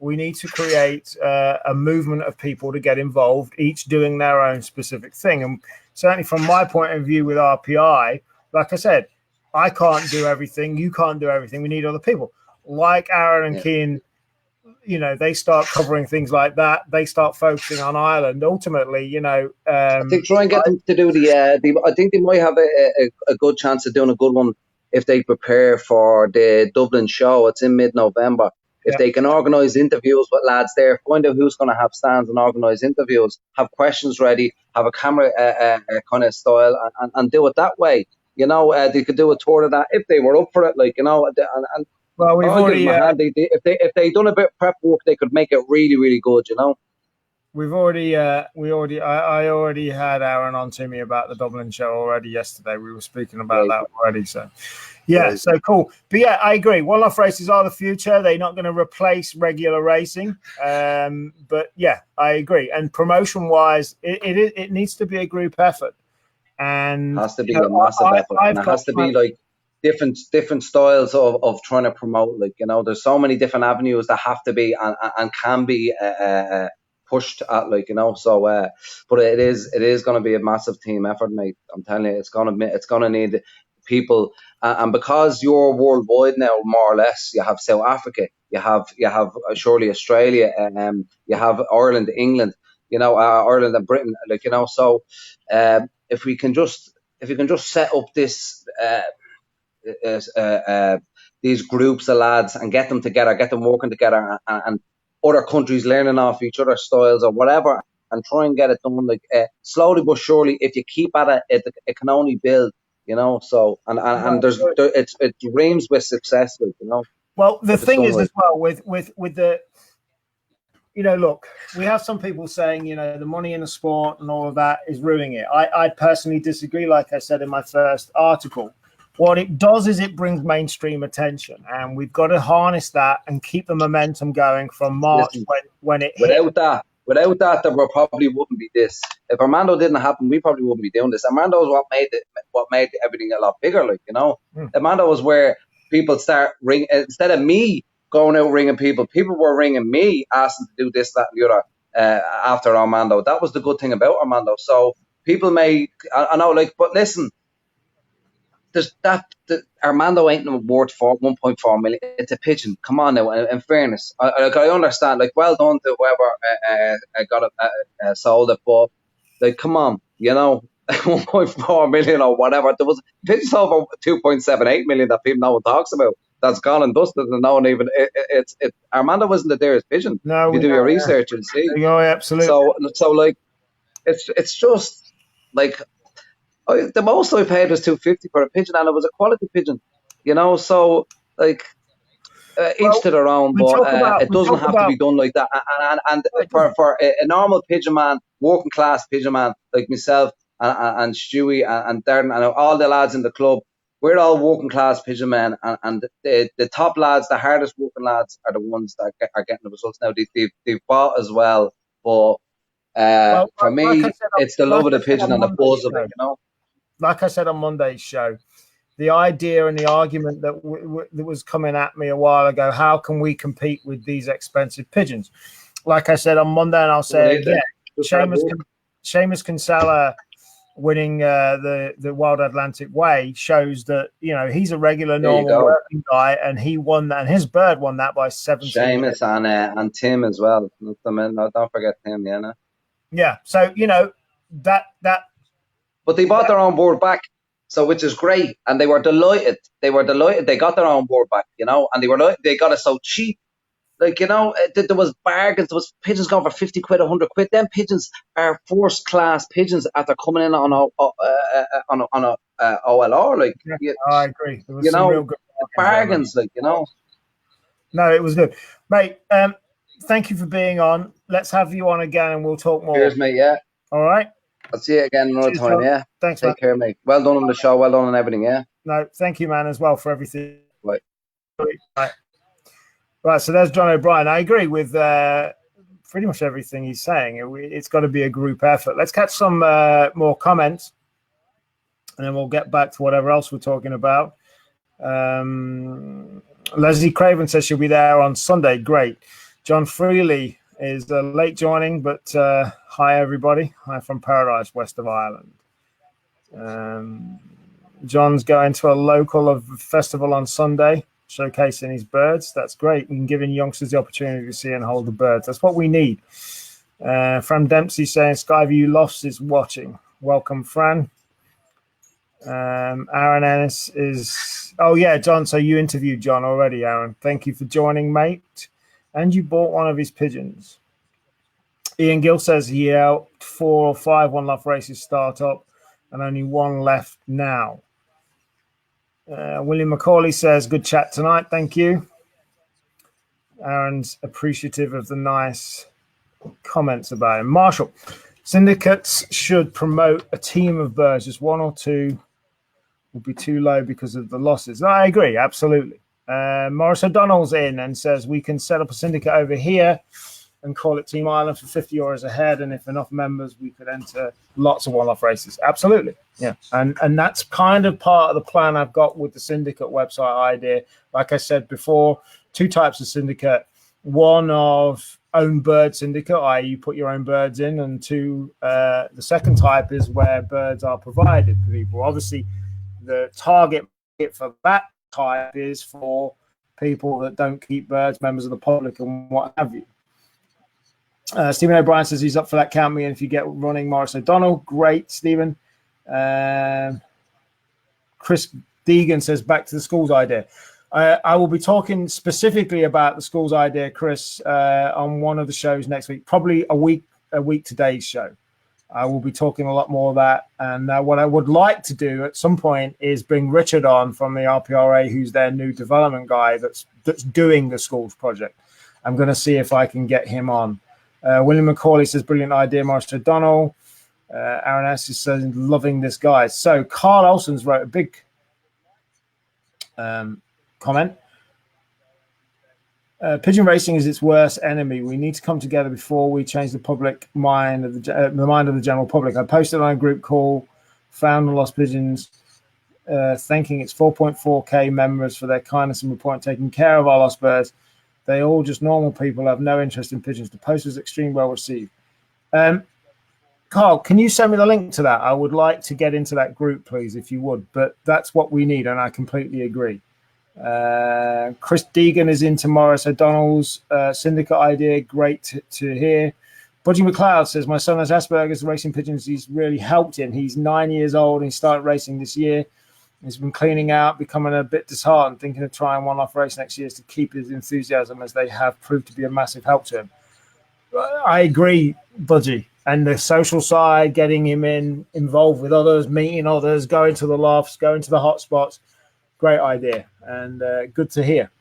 We need to create a movement of people to get involved, each doing their own specific thing. And certainly from my point of view with RPI, like I said, I can't do everything. You can't do everything. We need other people. Like Aaron and Keane, they start covering things like that. They start focusing on Ireland. Ultimately, I think try and get them to do I think they might have a good chance of doing a good one if they prepare for the Dublin show. It's in mid-November. If they can organise interviews with lads there, find out who's going to have stands and organise interviews, have questions ready, have a camera kind of style, and do it that way. They could do a tour of that if they were up for it. Well, we've already if they done a bit of prep work, they could make it really, really good. I already had Aaron on to me about the Dublin show already yesterday. We were speaking about that already. So, so cool. But yeah, I agree. One-off races are the future. They're not going to replace regular racing. But yeah, I agree. And promotion-wise, it needs to be a group effort. And it has to be a massive effort. And it has to be like different styles of trying to promote. Like, there's so many different avenues that have to be and can be pushed at, so but it is going to be a massive team effort, mate. I'm telling you, it's going to need people, and because you're worldwide now, more or less, you have South Africa, you have surely Australia, you have Ireland, England, Ireland and Britain, so if we can just set up this these groups of lads and get them together, get them working together, and other countries learning off each other's styles or whatever, and try and get it done slowly but surely. If you keep at it, it can only build, So and it rhymes with success, Well, the thing is as well with the, look, we have some people saying, the money in the sport and all of that is ruining it. I personally disagree. Like I said in my first article. What it does is it brings mainstream attention, and we've got to harness that and keep the momentum going from March when it hit. Without that, there probably wouldn't be this. If Armando didn't happen, we probably wouldn't be doing this. Armando is what made everything a lot bigger. Armando was where people start ringing. Instead of me going out ringing people were ringing me, asking to do this, that, and the other. After Armando, that was the good thing about Armando. So people I know, but listen. There's Armando ain't worth for 1.4 million. It's a pigeon. Come on now. In fairness, I understand. Well done to whoever got it sold it, but come on, 1.4 million or whatever. There was pigeon sold for 2.78 million that no one talks about. That's gone and dusted, and no one even. Armando wasn't the dearest pigeon. No, if you do your research and see. Absolutely. So it's just the most I paid was $250 for a pigeon, and it was a quality pigeon, So each to their own, but it doesn't have to be done like that. And for a normal pigeon man, working class pigeon man like myself and Stewie and Darren and all the lads in the club, we're all working class pigeon men, and the top lads, the hardest working lads, are the ones that are getting the results now. They've bought as well, but Well, for like I me, said, it's the love of the pigeon and the buzz of it, you know. like I said on Monday's show, the idea and the argument that that was coming at me a while ago, how can we compete with these expensive pigeons? Like I said on Monday, and I'll say again, Seamus Kinsella winning the Wild Atlantic Way shows that, you know, he's a regular, normal working guy, and he won that, and his bird won that by 17. Seamus and Tim as well. Don't forget Tim, yeah. No? Yeah, so you know that. But they bought their own board back, so which is great, and they were delighted. They got their own board back, you know, and they got it so cheap. Like, you know, there was bargains. There was pigeons going for 50 quid, 100 quid. Them pigeons are first class pigeons after coming in on a OLR. Like, yeah, I agree. There was you some know, real good bargains, like, you know. No, it was good, mate. Thank you for being on. Let's have you on again, and we'll talk more. Cheers, mate. Yeah. All right. I'll see you again another time. Tom. Yeah. Thanks, Take care, mate. Well done on the show. Well done on everything. Yeah. No, thank you, man, as well for everything. Right. Right. So there's John O'Brien. I agree with pretty much everything he's saying. It's got to be a group effort. Let's catch some more comments, and then we'll get back to whatever else we're talking about. Leslie Craven says she'll be there on Sunday. Great. John Freely is late joining, but hi, everybody. Hi from Paradise, west of Ireland. John's going to a local festival on Sunday, showcasing his birds. That's great. And giving youngsters the opportunity to see and hold the birds. That's what we need. Fran Dempsey saying Skyview Lofts is watching. Welcome, Fran. Aaron Ennis is... Oh, yeah, John. So you interviewed John already, Aaron. Thank you for joining, mate. And you bought one of his pigeons. Ian Gill says he helped 4 or 5 One Love races start up and only one left now. William McCauley says, good chat tonight. Thank you. Aaron's appreciative of the nice comments about him. Marshall, syndicates should promote a team of birds. Just 1 or 2 would be too low because of the losses. I agree, absolutely. Morris O'Donnell's in and says we can set up a syndicate over here and call it Team Ireland for 50 euros a head, and if enough members, we could enter lots of one-off races. Absolutely, yeah. And that's kind of part of the plan I've got with the syndicate website idea. Like I said before, 2 types of syndicate. One of own bird syndicate, i.e. you put your own birds in, and 2, the second type is where birds are provided for people. Obviously, the target for that type is for people that don't keep birds, members of the public, and what have you. Stephen O'Brien says he's up for that. Count me in if you get running. Morris O'Donnell, great, Stephen. Chris Deegan says back to the schools idea. I will be talking specifically about the schools idea, Chris, on one of the shows next week, probably a week today's show. I will be talking a lot more of that. And what I would like to do at some point is bring Richard on from the RPRA, who's their new development guy that's doing the schools project. I'm going to see if I can get him on. William McCauley says, brilliant idea, Morris O'Donnell. Aaron S. is saying, loving this guy. So Carl Olsen's wrote a big comment. Pigeon racing is its worst enemy. We need to come together before we change the public mind of the mind of the general public. I posted on a group call, Found and Lost Pigeons, thanking its 4.4k members for their kindness and report taking care of our lost birds. They all just normal people, have no interest in pigeons. The post was extremely well received. Carl, can you send me the link to that? I would like to get into that group, please, if you would. But that's what we need, and I completely agree. Chris Deegan is into Morris O'Donnell's syndicate idea. Great to hear. Budgie McLeod says, my son has Asperger's, racing pigeons. He's really helped him. He's 9 years old and he started racing this year. He's been cleaning out, becoming a bit disheartened, thinking of trying one-off race next year to keep his enthusiasm, as they have proved to be a massive help to him. I agree, Budgie. And the social side, getting him involved with others, meeting others, going to the lofts, going to the hot spots. Great idea, and good to hear.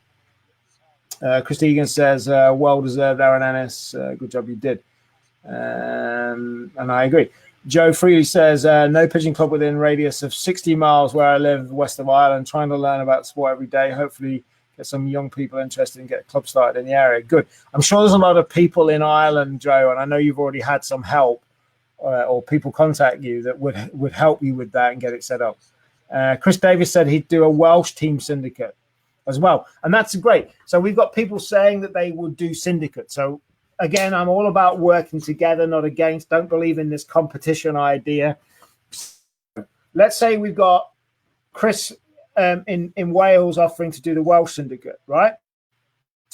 Chris Egan says, well-deserved, Aaron Ennis. Good job you did. And I agree. Joe Freely says, no pigeon club within radius of 60 miles where I live, west of Ireland, trying to learn about sport every day. Hopefully get some young people interested and get a club started in the area. Good. I'm sure there's a lot of people in Ireland, Joe, and I know you've already had some help or people contact you that would help you with that and get it set up. Chris Davis said he'd do a Welsh team syndicate as well. And that's great. So we've got people saying that they would do syndicates. So again, I'm all about working together, not against. Don't believe in this competition idea. Let's say we've got Chris in Wales offering to do the Welsh syndicate, right?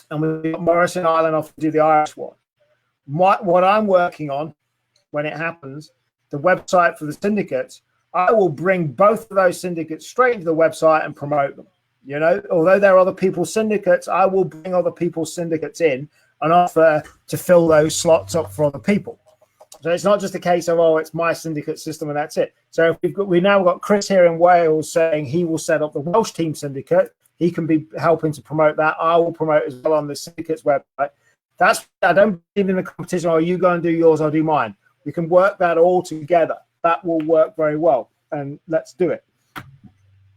And we've got Morris in Ireland offering to do the Irish one. What I'm working on when it happens, the website for the syndicates, I will bring both of those syndicates straight into the website and promote them. You know, although there are other people's syndicates, I will bring other people's syndicates in and offer to fill those slots up for other people. So it's not just a case of, oh, it's my syndicate system and that's it. So if we now got Chris here in Wales saying he will set up the Welsh team syndicate. He can be helping to promote that. I will promote as well on the syndicate's website. I don't believe in the competition. Oh, you go and do yours, I'll do mine. We can work that all together. That will work very well. And let's do it.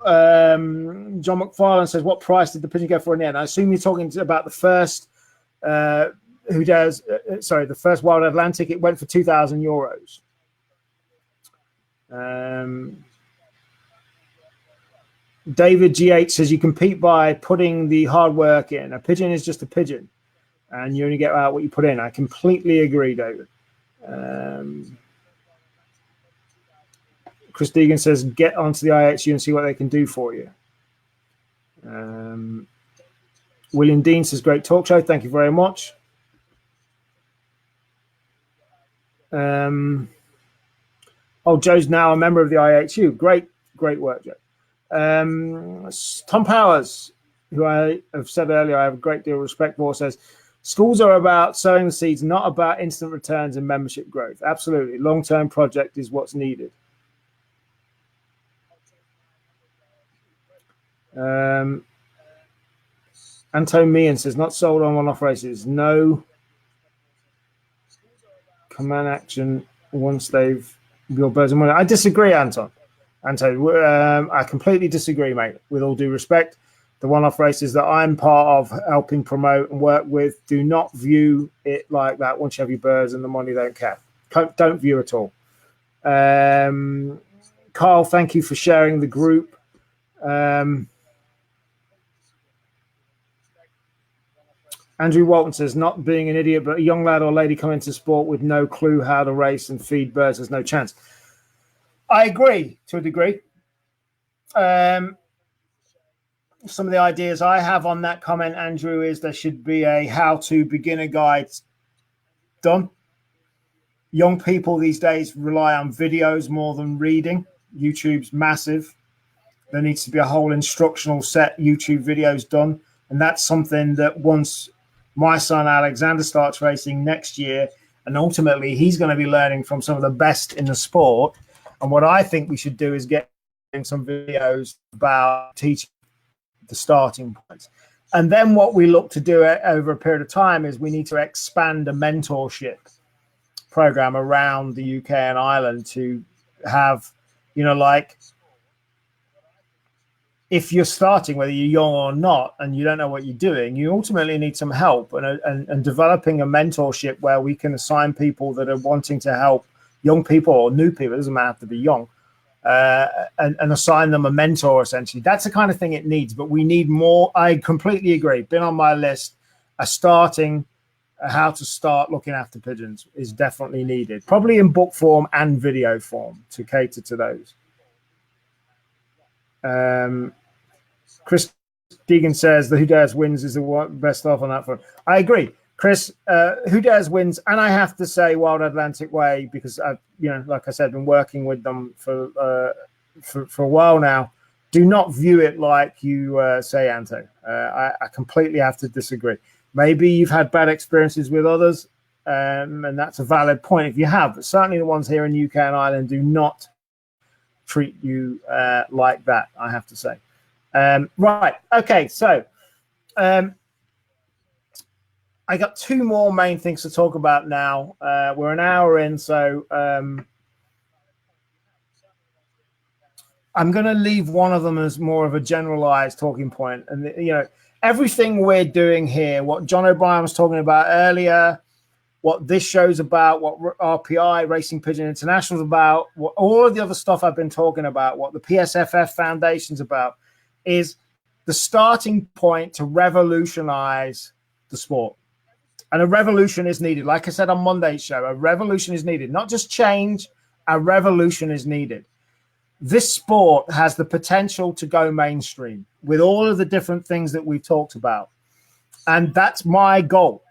John McFarlane says, what price did the pigeon go for in the end? I assume you're talking about the first the first Wild Atlantic. It went for €2,000. David GH says you compete by putting the hard work in. A pigeon is just a pigeon, and you only get out what you put in. I completely agree, David. Chris Deegan says, get onto the IHU and see what they can do for you. William Dean says, great talk show. Thank you very much. Joe's now a member of the IHU. Great work, Joe. Tom Powers, who I have said earlier I have a great deal of respect for, says, schools are about sowing the seeds, not about instant returns and membership growth. Absolutely. Long-term project is what's needed. Anton Meehan says, not sold on one-off races. No command action once they've your birds and money. I disagree, Anton. I completely disagree, mate. With all due respect, the one-off races that I'm part of helping promote and work with do not view it like that. Once you have your birds and the money, they don't care. Don't view at all. Carl, thank you for sharing the group. Andrew Walton says, not being an idiot, but a young lad or lady coming into sport with no clue how to race and feed birds has no chance. I agree to a degree. Some of the ideas I have on that comment, Andrew, is there should be a how-to beginner guide done. Young people these days rely on videos more than reading. YouTube's massive. There needs to be a whole instructional set YouTube videos done. And that's something that once my son Alexander starts racing next year, and ultimately he's going to be learning from some of the best in the sport. And what I think we should do is get in some videos about teaching the starting points. And then what we look to do over a period of time is we need to expand a mentorship program around the UK and Ireland to have, like, if you're starting, whether you're young or not, and you don't know what you're doing, you ultimately need some help and developing a mentorship where we can assign people that are wanting to help young people or new people, it doesn't have to be young, and assign them a mentor, essentially. That's the kind of thing it needs, but we need more. I completely agree. Been on my list. How to start looking after pigeons is definitely needed, probably in book form and video form to cater to those. Chris Deegan says the Who Dares wins is the best off on that front. I agree, Chris. Who Dares wins, and I have to say Wild Atlantic Way, because I've, like I said, been working with them for a while now. Do not view it like you say, Anto. I completely have to disagree. Maybe you've had bad experiences with others, and that's a valid point if you have. But certainly the ones here in UK and Ireland do not treat you like that, I have to say. Right. Okay. So I got two more main things to talk about now. We're an hour in, so I'm going to leave one of them as more of a generalized talking point. And, you know, everything we're doing here, what John O'Brien was talking about earlier, what this show's about, what RPI, Racing Pigeon International is about, what all of the other stuff I've been talking about, what the PSFF Foundation's about, is the starting point to revolutionize the sport. And a revolution is needed. Like I said on Monday's show, a revolution is needed. Not just change, a revolution is needed. This sport has the potential to go mainstream with all of the different things that we've talked about. And that's my goal.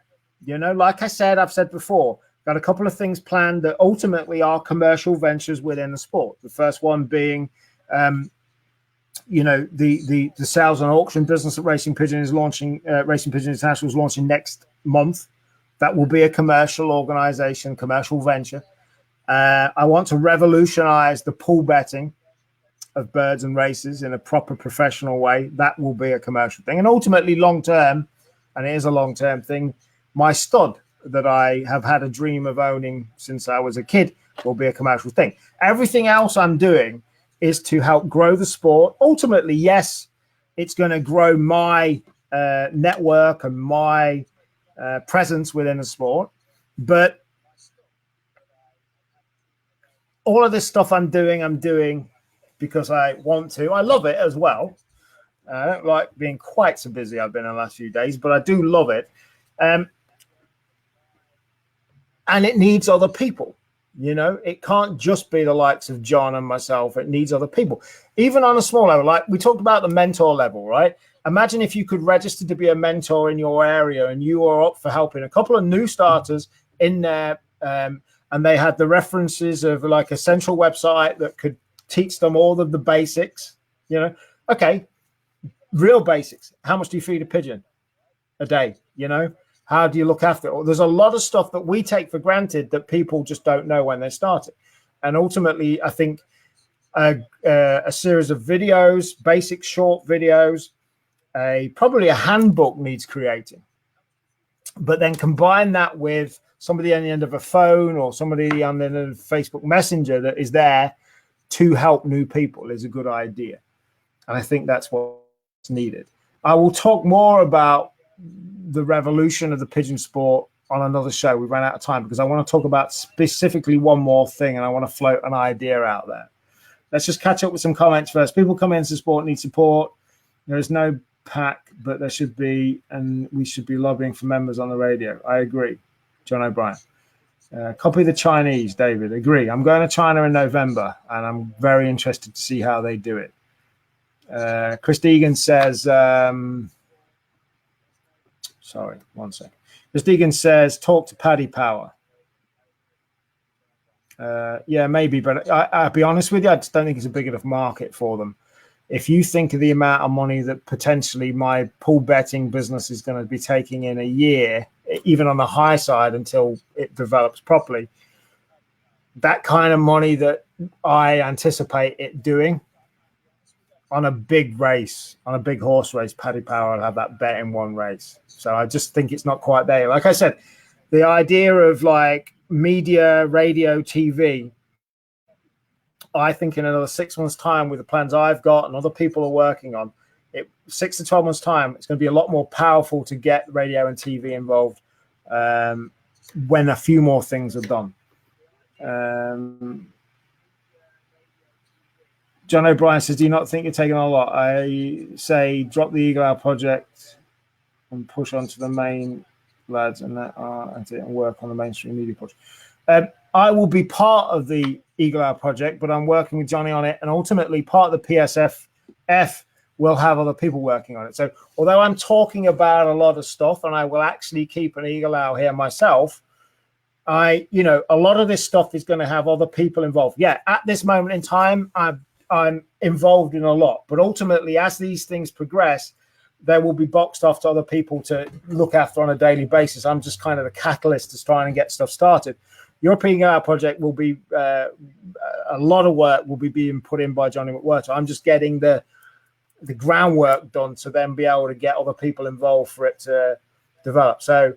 You know, like I said, I've said before, got a couple of things planned that ultimately are commercial ventures within the sport. The first one being, you know, the sales and auction business that Racing Pigeon is launching, Racing Pigeon International is launching next month. That will be a commercial organization, commercial venture. I want to revolutionize the pool betting of birds and races in a proper professional way. That will be a commercial thing. And ultimately, long term, and it is a long term thing, my stud that I have had a dream of owning since I was a kid will be a commercial thing. Everything else I'm doing is to help grow the sport. Ultimately, yes, it's going to grow my network and my presence within the sport. But all of this stuff I'm doing because I want to. I love it as well. I don't like being quite so busy I've been in the last few days, but I do love it. And it needs other people. You know, it can't just be the likes of John and myself. It needs other people, even on a small level. Like we talked about the mentor level, right? Imagine if you could register to be a mentor in your area and you are up for helping a couple of new starters in there. And they had the references of like a central website that could teach them all of the basics, you know, okay, real basics. How much do you feed a pigeon a day? You know, how do you look after it? There's a lot of stuff that we take for granted that people just don't know when they start it. And ultimately, I think a series of videos, basic short videos, probably a handbook needs creating. But then combine that with somebody on the end of a phone or somebody on the end of Facebook Messenger that is there to help new people is a good idea. And I think that's what's needed. I will talk more about the revolution of the pigeon sport on another show. We ran out of time because I want to talk about specifically one more thing and I want to float an idea out there. Let's just catch up with some comments first. People coming into sport need support. There is no pack, but there should be, and we should be lobbying for members on the radio. I agree. John O'Brien. Copy the Chinese, David. Agree. I'm going to China in November, and I'm very interested to see how they do it. Chris Deegan says, sorry, one second. Chris Deegan says, talk to Paddy Power. Yeah, maybe, but I'll be honest with you, I just don't think it's a big enough market for them. If you think of the amount of money that potentially my pool betting business is going to be taking in a year, even on the high side until it develops properly, that kind of money that I anticipate it doing on a big race, on a big horse race, Paddy Power will have that bet in one race. So I just think it's not quite there. Like I said, the idea of like media, radio, TV, I think in another 6 months' time with the plans I've got and other people are working on, 6 to 12 months' time, it's going to be a lot more powerful to get radio and TV involved when a few more things are done. John O'Brien says, do you not think you're taking a lot? I say drop the Eagle Owl project and push on to the main lads and work on the mainstream media push. I will be part of the Eagle Owl project, but I'm working with Johnny on it. And ultimately, part of the PSFF will have other people working on it. So although I'm talking about a lot of stuff and I will actually keep an Eagle Owl here myself, a lot of this stuff is going to have other people involved. Yeah, at this moment in time, I'm involved in a lot. But ultimately, as these things progress, there will be boxed off to other people to look after on a daily basis. I'm just kind of the catalyst to try and get stuff started. European Eagle Owl project will be a lot of work will be being put in by Johnny McWhirter. I'm just getting the groundwork done to then be able to get other people involved for it to develop. So,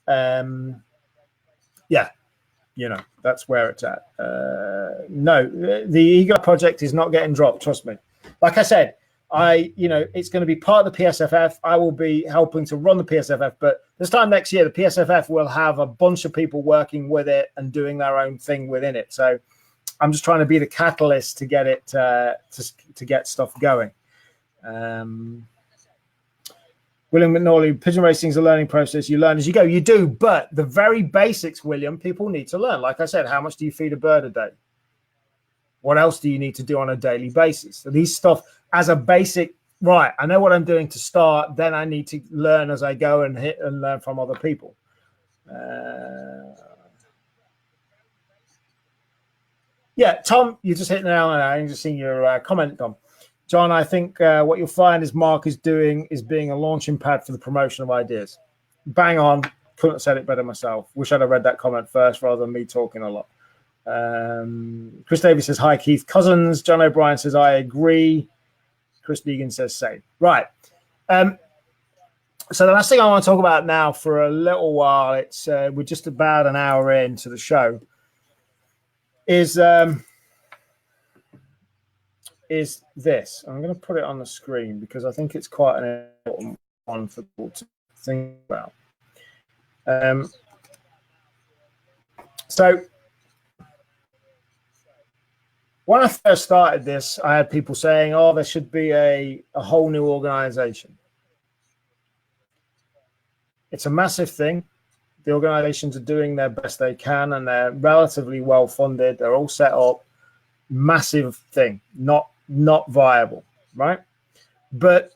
yeah, that's where it's at. No, the Eagle Project is not getting dropped. Trust me. Like I said, it's going to be part of the PSFF. I will be helping to run the PSFF, but this time next year, the PSFF will have a bunch of people working with it and doing their own thing within it. So I'm just trying to be the catalyst to get it to get stuff going. William McNorley, pigeon racing is a learning process. You learn as you go. You do, but the very basics, William, people need to learn. Like I said, how much do you feed a bird a day? What else do you need to do on a daily basis? So these stuff as a basic, right, I know what I'm doing to start, then I need to learn as I go and hit and learn from other people. Yeah, Tom, you just hit the nail on it. I just seen your comment, Tom. John, I think what you'll find is Mark is being a launching pad for the promotion of ideas. Bang on. Couldn't have said it better myself. Wish I'd have read that comment first rather than me talking a lot. Chris Davies says, hi, Keith Cousins. John O'Brien says, I agree. Chris Deegan says, same. Right. So the last thing I want to talk about now for a little while, it's we're just about an hour into the show, is this. I'm going to put it on the screen because I think it's quite an important one for people to think about. So when I first started this, I had people saying, oh, there should be a whole new organization. It's a massive thing. The organizations are doing their best they can, and they're relatively well funded. They're all set up. Massive thing, not viable, right? But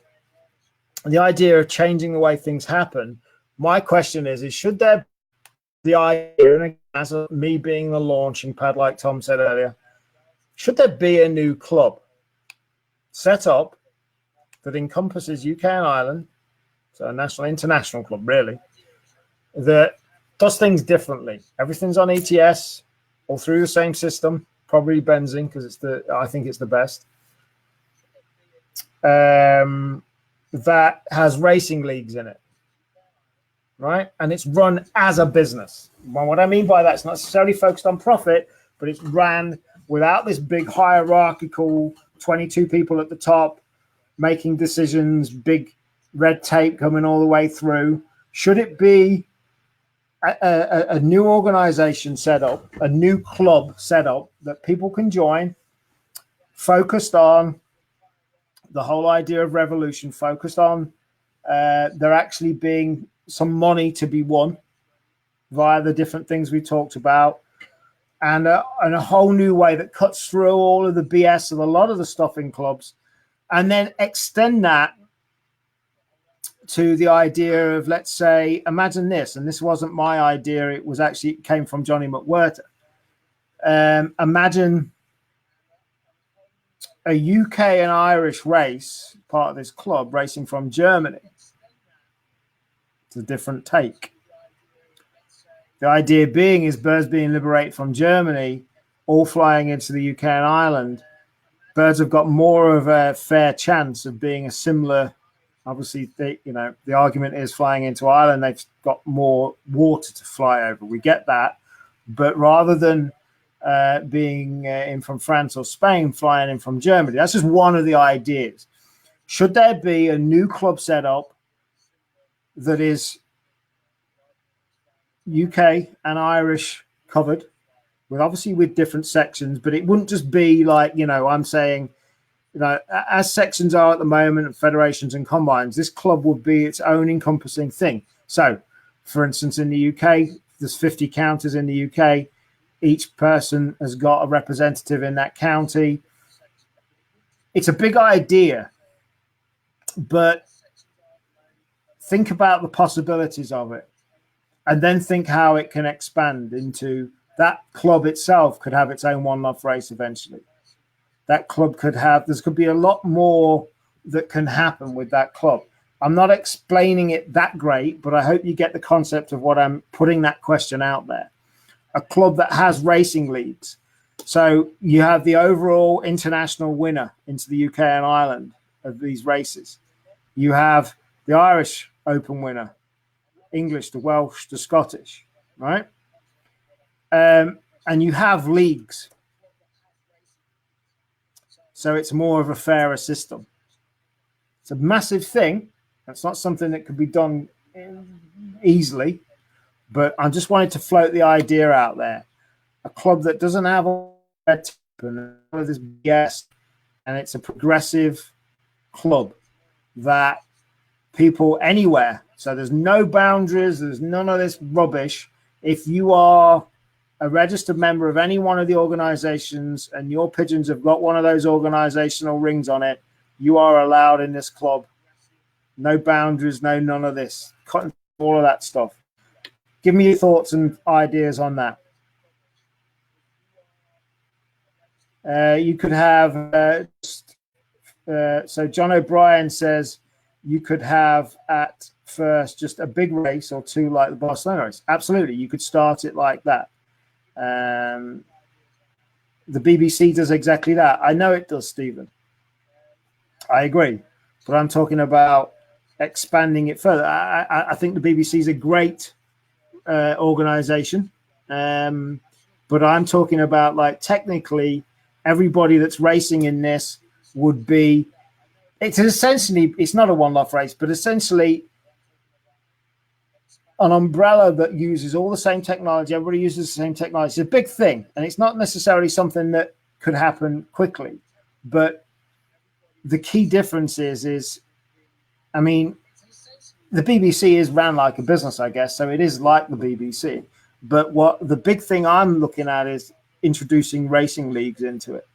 the idea of changing the way things happen, my question is should there be the idea, and as me being the launching pad, like Tom said earlier, should there be a new club set up that encompasses UK and Ireland, so a national international club really, that does things differently? Everything's on ETS, all through the same system, probably benzene because I think it's the best. That has racing leagues in it, right? And it's run as a business. Well, what I mean by that, it's not necessarily focused on profit, but it's ran without this big hierarchical 22 people at the top making decisions, big red tape coming all the way through. Should it be a new organization set up, a new club set up that people can join, focused on the whole idea of revolution, focused on there actually being some money to be won via the different things we talked about, and a whole new way that cuts through all of the BS of a lot of the stuff in clubs, and then extend that to the idea of, let's say, imagine this, and this wasn't my idea, it came from Johnny McWhirter. Imagine a UK and Irish race, part of this club, racing from Germany. It's a different take. The idea being is birds being liberated from Germany, all flying into the UK and Ireland. Birds have got more of a fair chance of being a similar. Obviously, the argument is flying into Ireland, they've got more water to fly over. We get that. But rather than being in from France or Spain, flying in from Germany, that's just one of the ideas. Should there be a new club set up that is UK and Irish covered, with different sections, but it wouldn't just be like, I'm saying, as sections are at the moment, federations and combines, this club would be its own encompassing thing. So, for instance, in the UK, there's 50 counties in the UK. Each person has got a representative in that county. It's a big idea, but think about the possibilities of it, and then think how it can expand into that club itself could have its own One Love race eventually. That club could be a lot more that can happen with that club. I'm not explaining it that great, but I hope you get the concept of what I'm putting that question out there. A club that has racing leagues. So you have the overall international winner into the UK and Ireland of these races. You have the Irish Open winner, English, the Welsh, the Scottish, right? and you have leagues, so it's more of a fairer system. It's a massive thing. It's not something that could be done easily, but I just wanted to float the idea out there. A club that doesn't have all that and all of this BS, and it's a progressive club that people anywhere, so there's no boundaries, there's none of this rubbish. If you are a registered member of any one of the organizations and your pigeons have got one of those organizational rings on it, you are allowed in this club. No boundaries, no none of this, all of that stuff. Give me your thoughts and ideas on that. You could have, so John O'Brien says you could have at first just a big race or two like the Barcelona race. Absolutely, you could start it like that. The BBC does exactly that. I know it does, Stephen. I agree, but I'm talking about expanding it further. I think the BBC is a great organization, but I'm talking about, like, technically everybody that's racing in this would be, it's essentially, it's not a one-off race, but essentially an umbrella that uses all the same technology. Everybody uses the same technology. It's a big thing, and it's not necessarily something that could happen quickly. But the key difference is, I mean, the BBC is ran like a business, I guess, so it is like the BBC. But what the big thing I'm looking at is introducing racing leagues into it.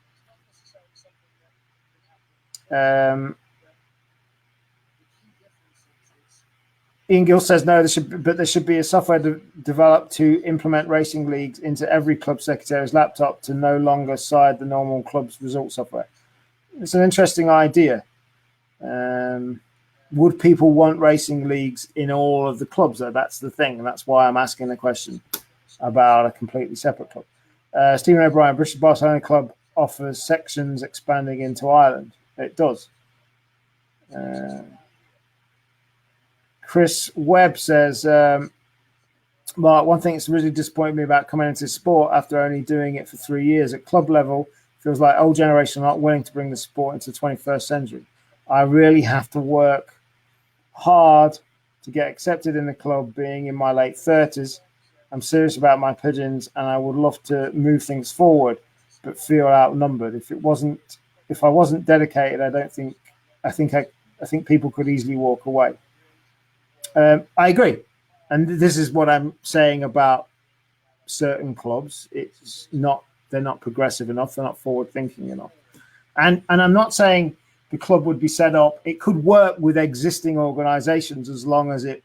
Ian Gill says no, there should be a software developed to implement racing leagues into every club secretary's laptop to no longer side the normal club's result software. It's an interesting idea. Would people want racing leagues in all of the clubs, though? That's the thing, and that's why I'm asking the question about a completely separate club. Stephen O'Brien, British Barcelona Club offers sections expanding into Ireland. It does. Chris Webb says, Mark, one thing that's really disappointed me about coming into sport after only doing it for 3 years at club level, feels like old generation are not willing to bring the sport into the 21st century. I really have to work hard to get accepted in the club, being in my late 30s. I'm serious about my pigeons and I would love to move things forward, but feel outnumbered. If I wasn't dedicated, I think people could easily walk away. I agree. And this is what I'm saying about certain clubs. They're not progressive enough. They're not forward thinking enough. And I'm not saying the club would be set up. It could work with existing organizations as long as it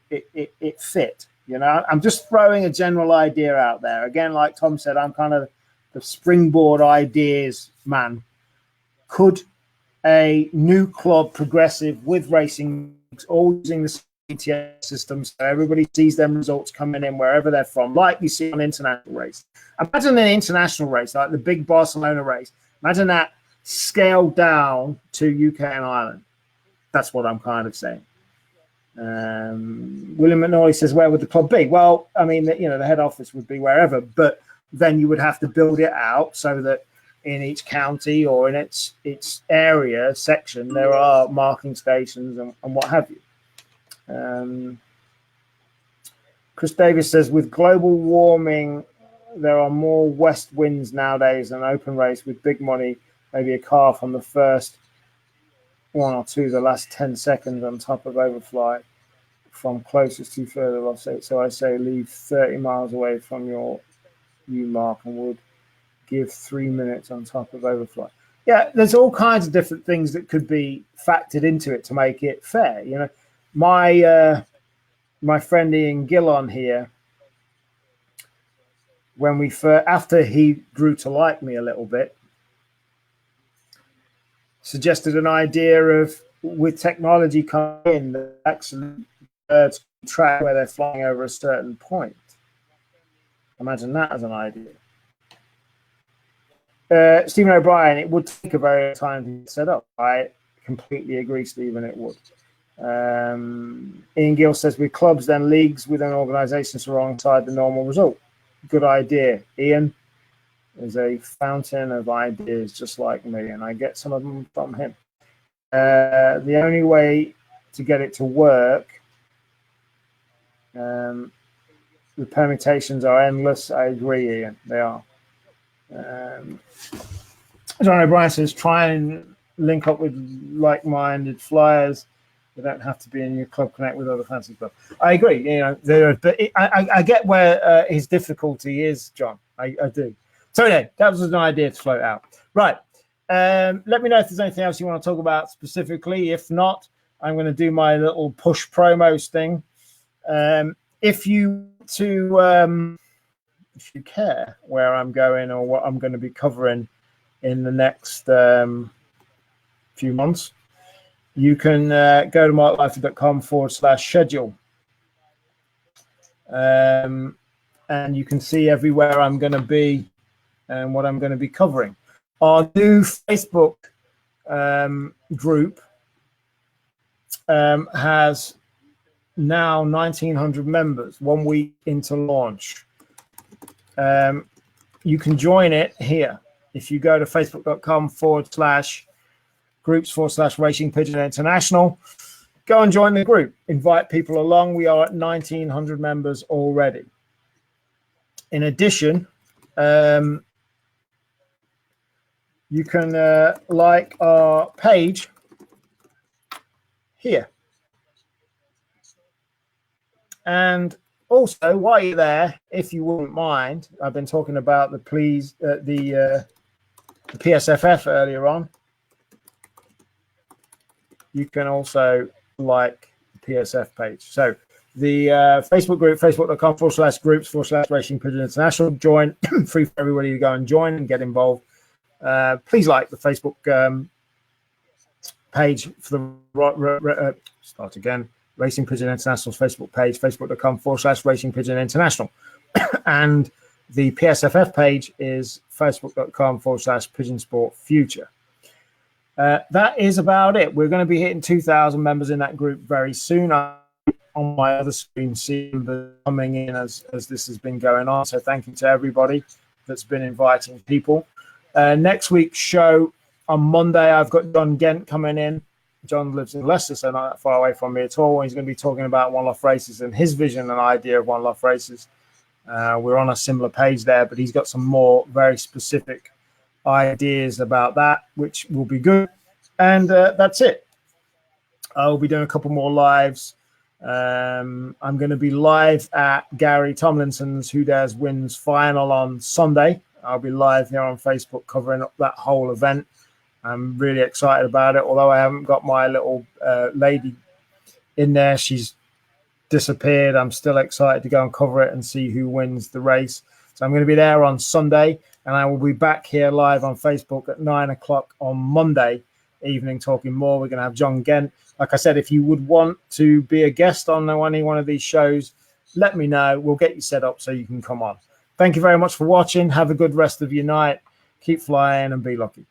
fit. You know, I'm just throwing a general idea out there. Again, like Tom said, I'm kind of the springboard ideas man. Could a new club, progressive, with racing, all using the ETS system, so everybody sees them results coming in wherever they're from, like you see on international race. Imagine an international race, like the big Barcelona race. Imagine that scaled down to UK and Ireland. That's what I'm kind of saying. William McNally says, where would the club be? Well, I mean, the head office would be wherever, but then you would have to build it out so that in each county or in its area section, there are marking stations and what have you. Chris Davis says, with global warming, there are more west winds nowadays than open race with big money, maybe a car from the first one or two, the last 10 seconds on top of overfly from closest to further off. So I say leave 30 miles away from your mark and would give 3 minutes on top of overfly. Yeah, there's all kinds of different things that could be factored into it to make it fair. You know, my friend Ian Gillon here, after he grew to like me a little bit, suggested an idea of, with technology coming in, that actually birds track where they're flying over a certain point. Imagine that as an idea. Stephen O'Brien, it would take a very long time to set up. I completely agree, Stephen, it would. Ian Gill says, with clubs, then leagues within organizations alongside the normal result. good idea. Ian is a fountain of ideas, just like me, and I get some of them from him. The only way to get it to work, the permutations are endless. I agree, Ian. They are. John O'Brien says, try and link up with like-minded flyers. They don't have to be in your club, connect with other fancy clubs. I agree. You know, but I get where his difficulty is, John. I do. So anyway, that was an idea to float out. Right. Let me know if there's anything else you want to talk about specifically. If not, I'm going to do my little push promos thing. If you care where I'm going or what I'm going to be covering in the next few months, you can go to marklifeford.com/schedule. And you can see everywhere I'm going to be and what I'm going to be covering. Our new Facebook group has now 1,900 members, 1 week into launch. You can join it here. If you go to facebook.com/groups/Racing Pigeon International, go and join the group. Invite people along. We are at 1,900 members already. In addition, you can like our page here. And also, while you're there, if you wouldn't mind, I've been talking about the PSFF earlier on. You can also like the PSF page. So the Facebook group, facebook.com/groups/Racing Pigeon International. Join, free for everybody to go and join and get involved. Please like the Facebook page for the start again. Racing Pigeon International's Facebook page, facebook.com/Racing Pigeon International. And the PSFF page is facebook.com/Pigeon Sport Future. That is about it. We're going to be hitting 2,000 members in that group very soon. I'm on my other screen seeing them coming in as this has been going on. So thank you to everybody that's been inviting people. Next week's show on Monday, I've got John Gent coming in. John lives in Leicester, so not that far away from me at all. He's going to be talking about one-off races and his vision and idea of one-off races. We're on a similar page there, but he's got some more very specific ideas about that, which will be good. And that's it. I'll be doing a couple more lives. I'm going to be live at Gary Tomlinson's Who Dares Wins final on Sunday. I'll be live here on Facebook covering up that whole event. I'm really excited about it. Although I haven't got my little lady in there, she's disappeared. I'm still excited to go and cover it and see who wins the race. So I'm going to be there on Sunday, and I will be back here live on Facebook at 9 o'clock on Monday evening talking more. We're going to have John Gent. Like I said, if you would want to be a guest on any one of these shows, let me know. We'll get you set up so you can come on. Thank you very much for watching. Have a good rest of your night. Keep flying and be lucky.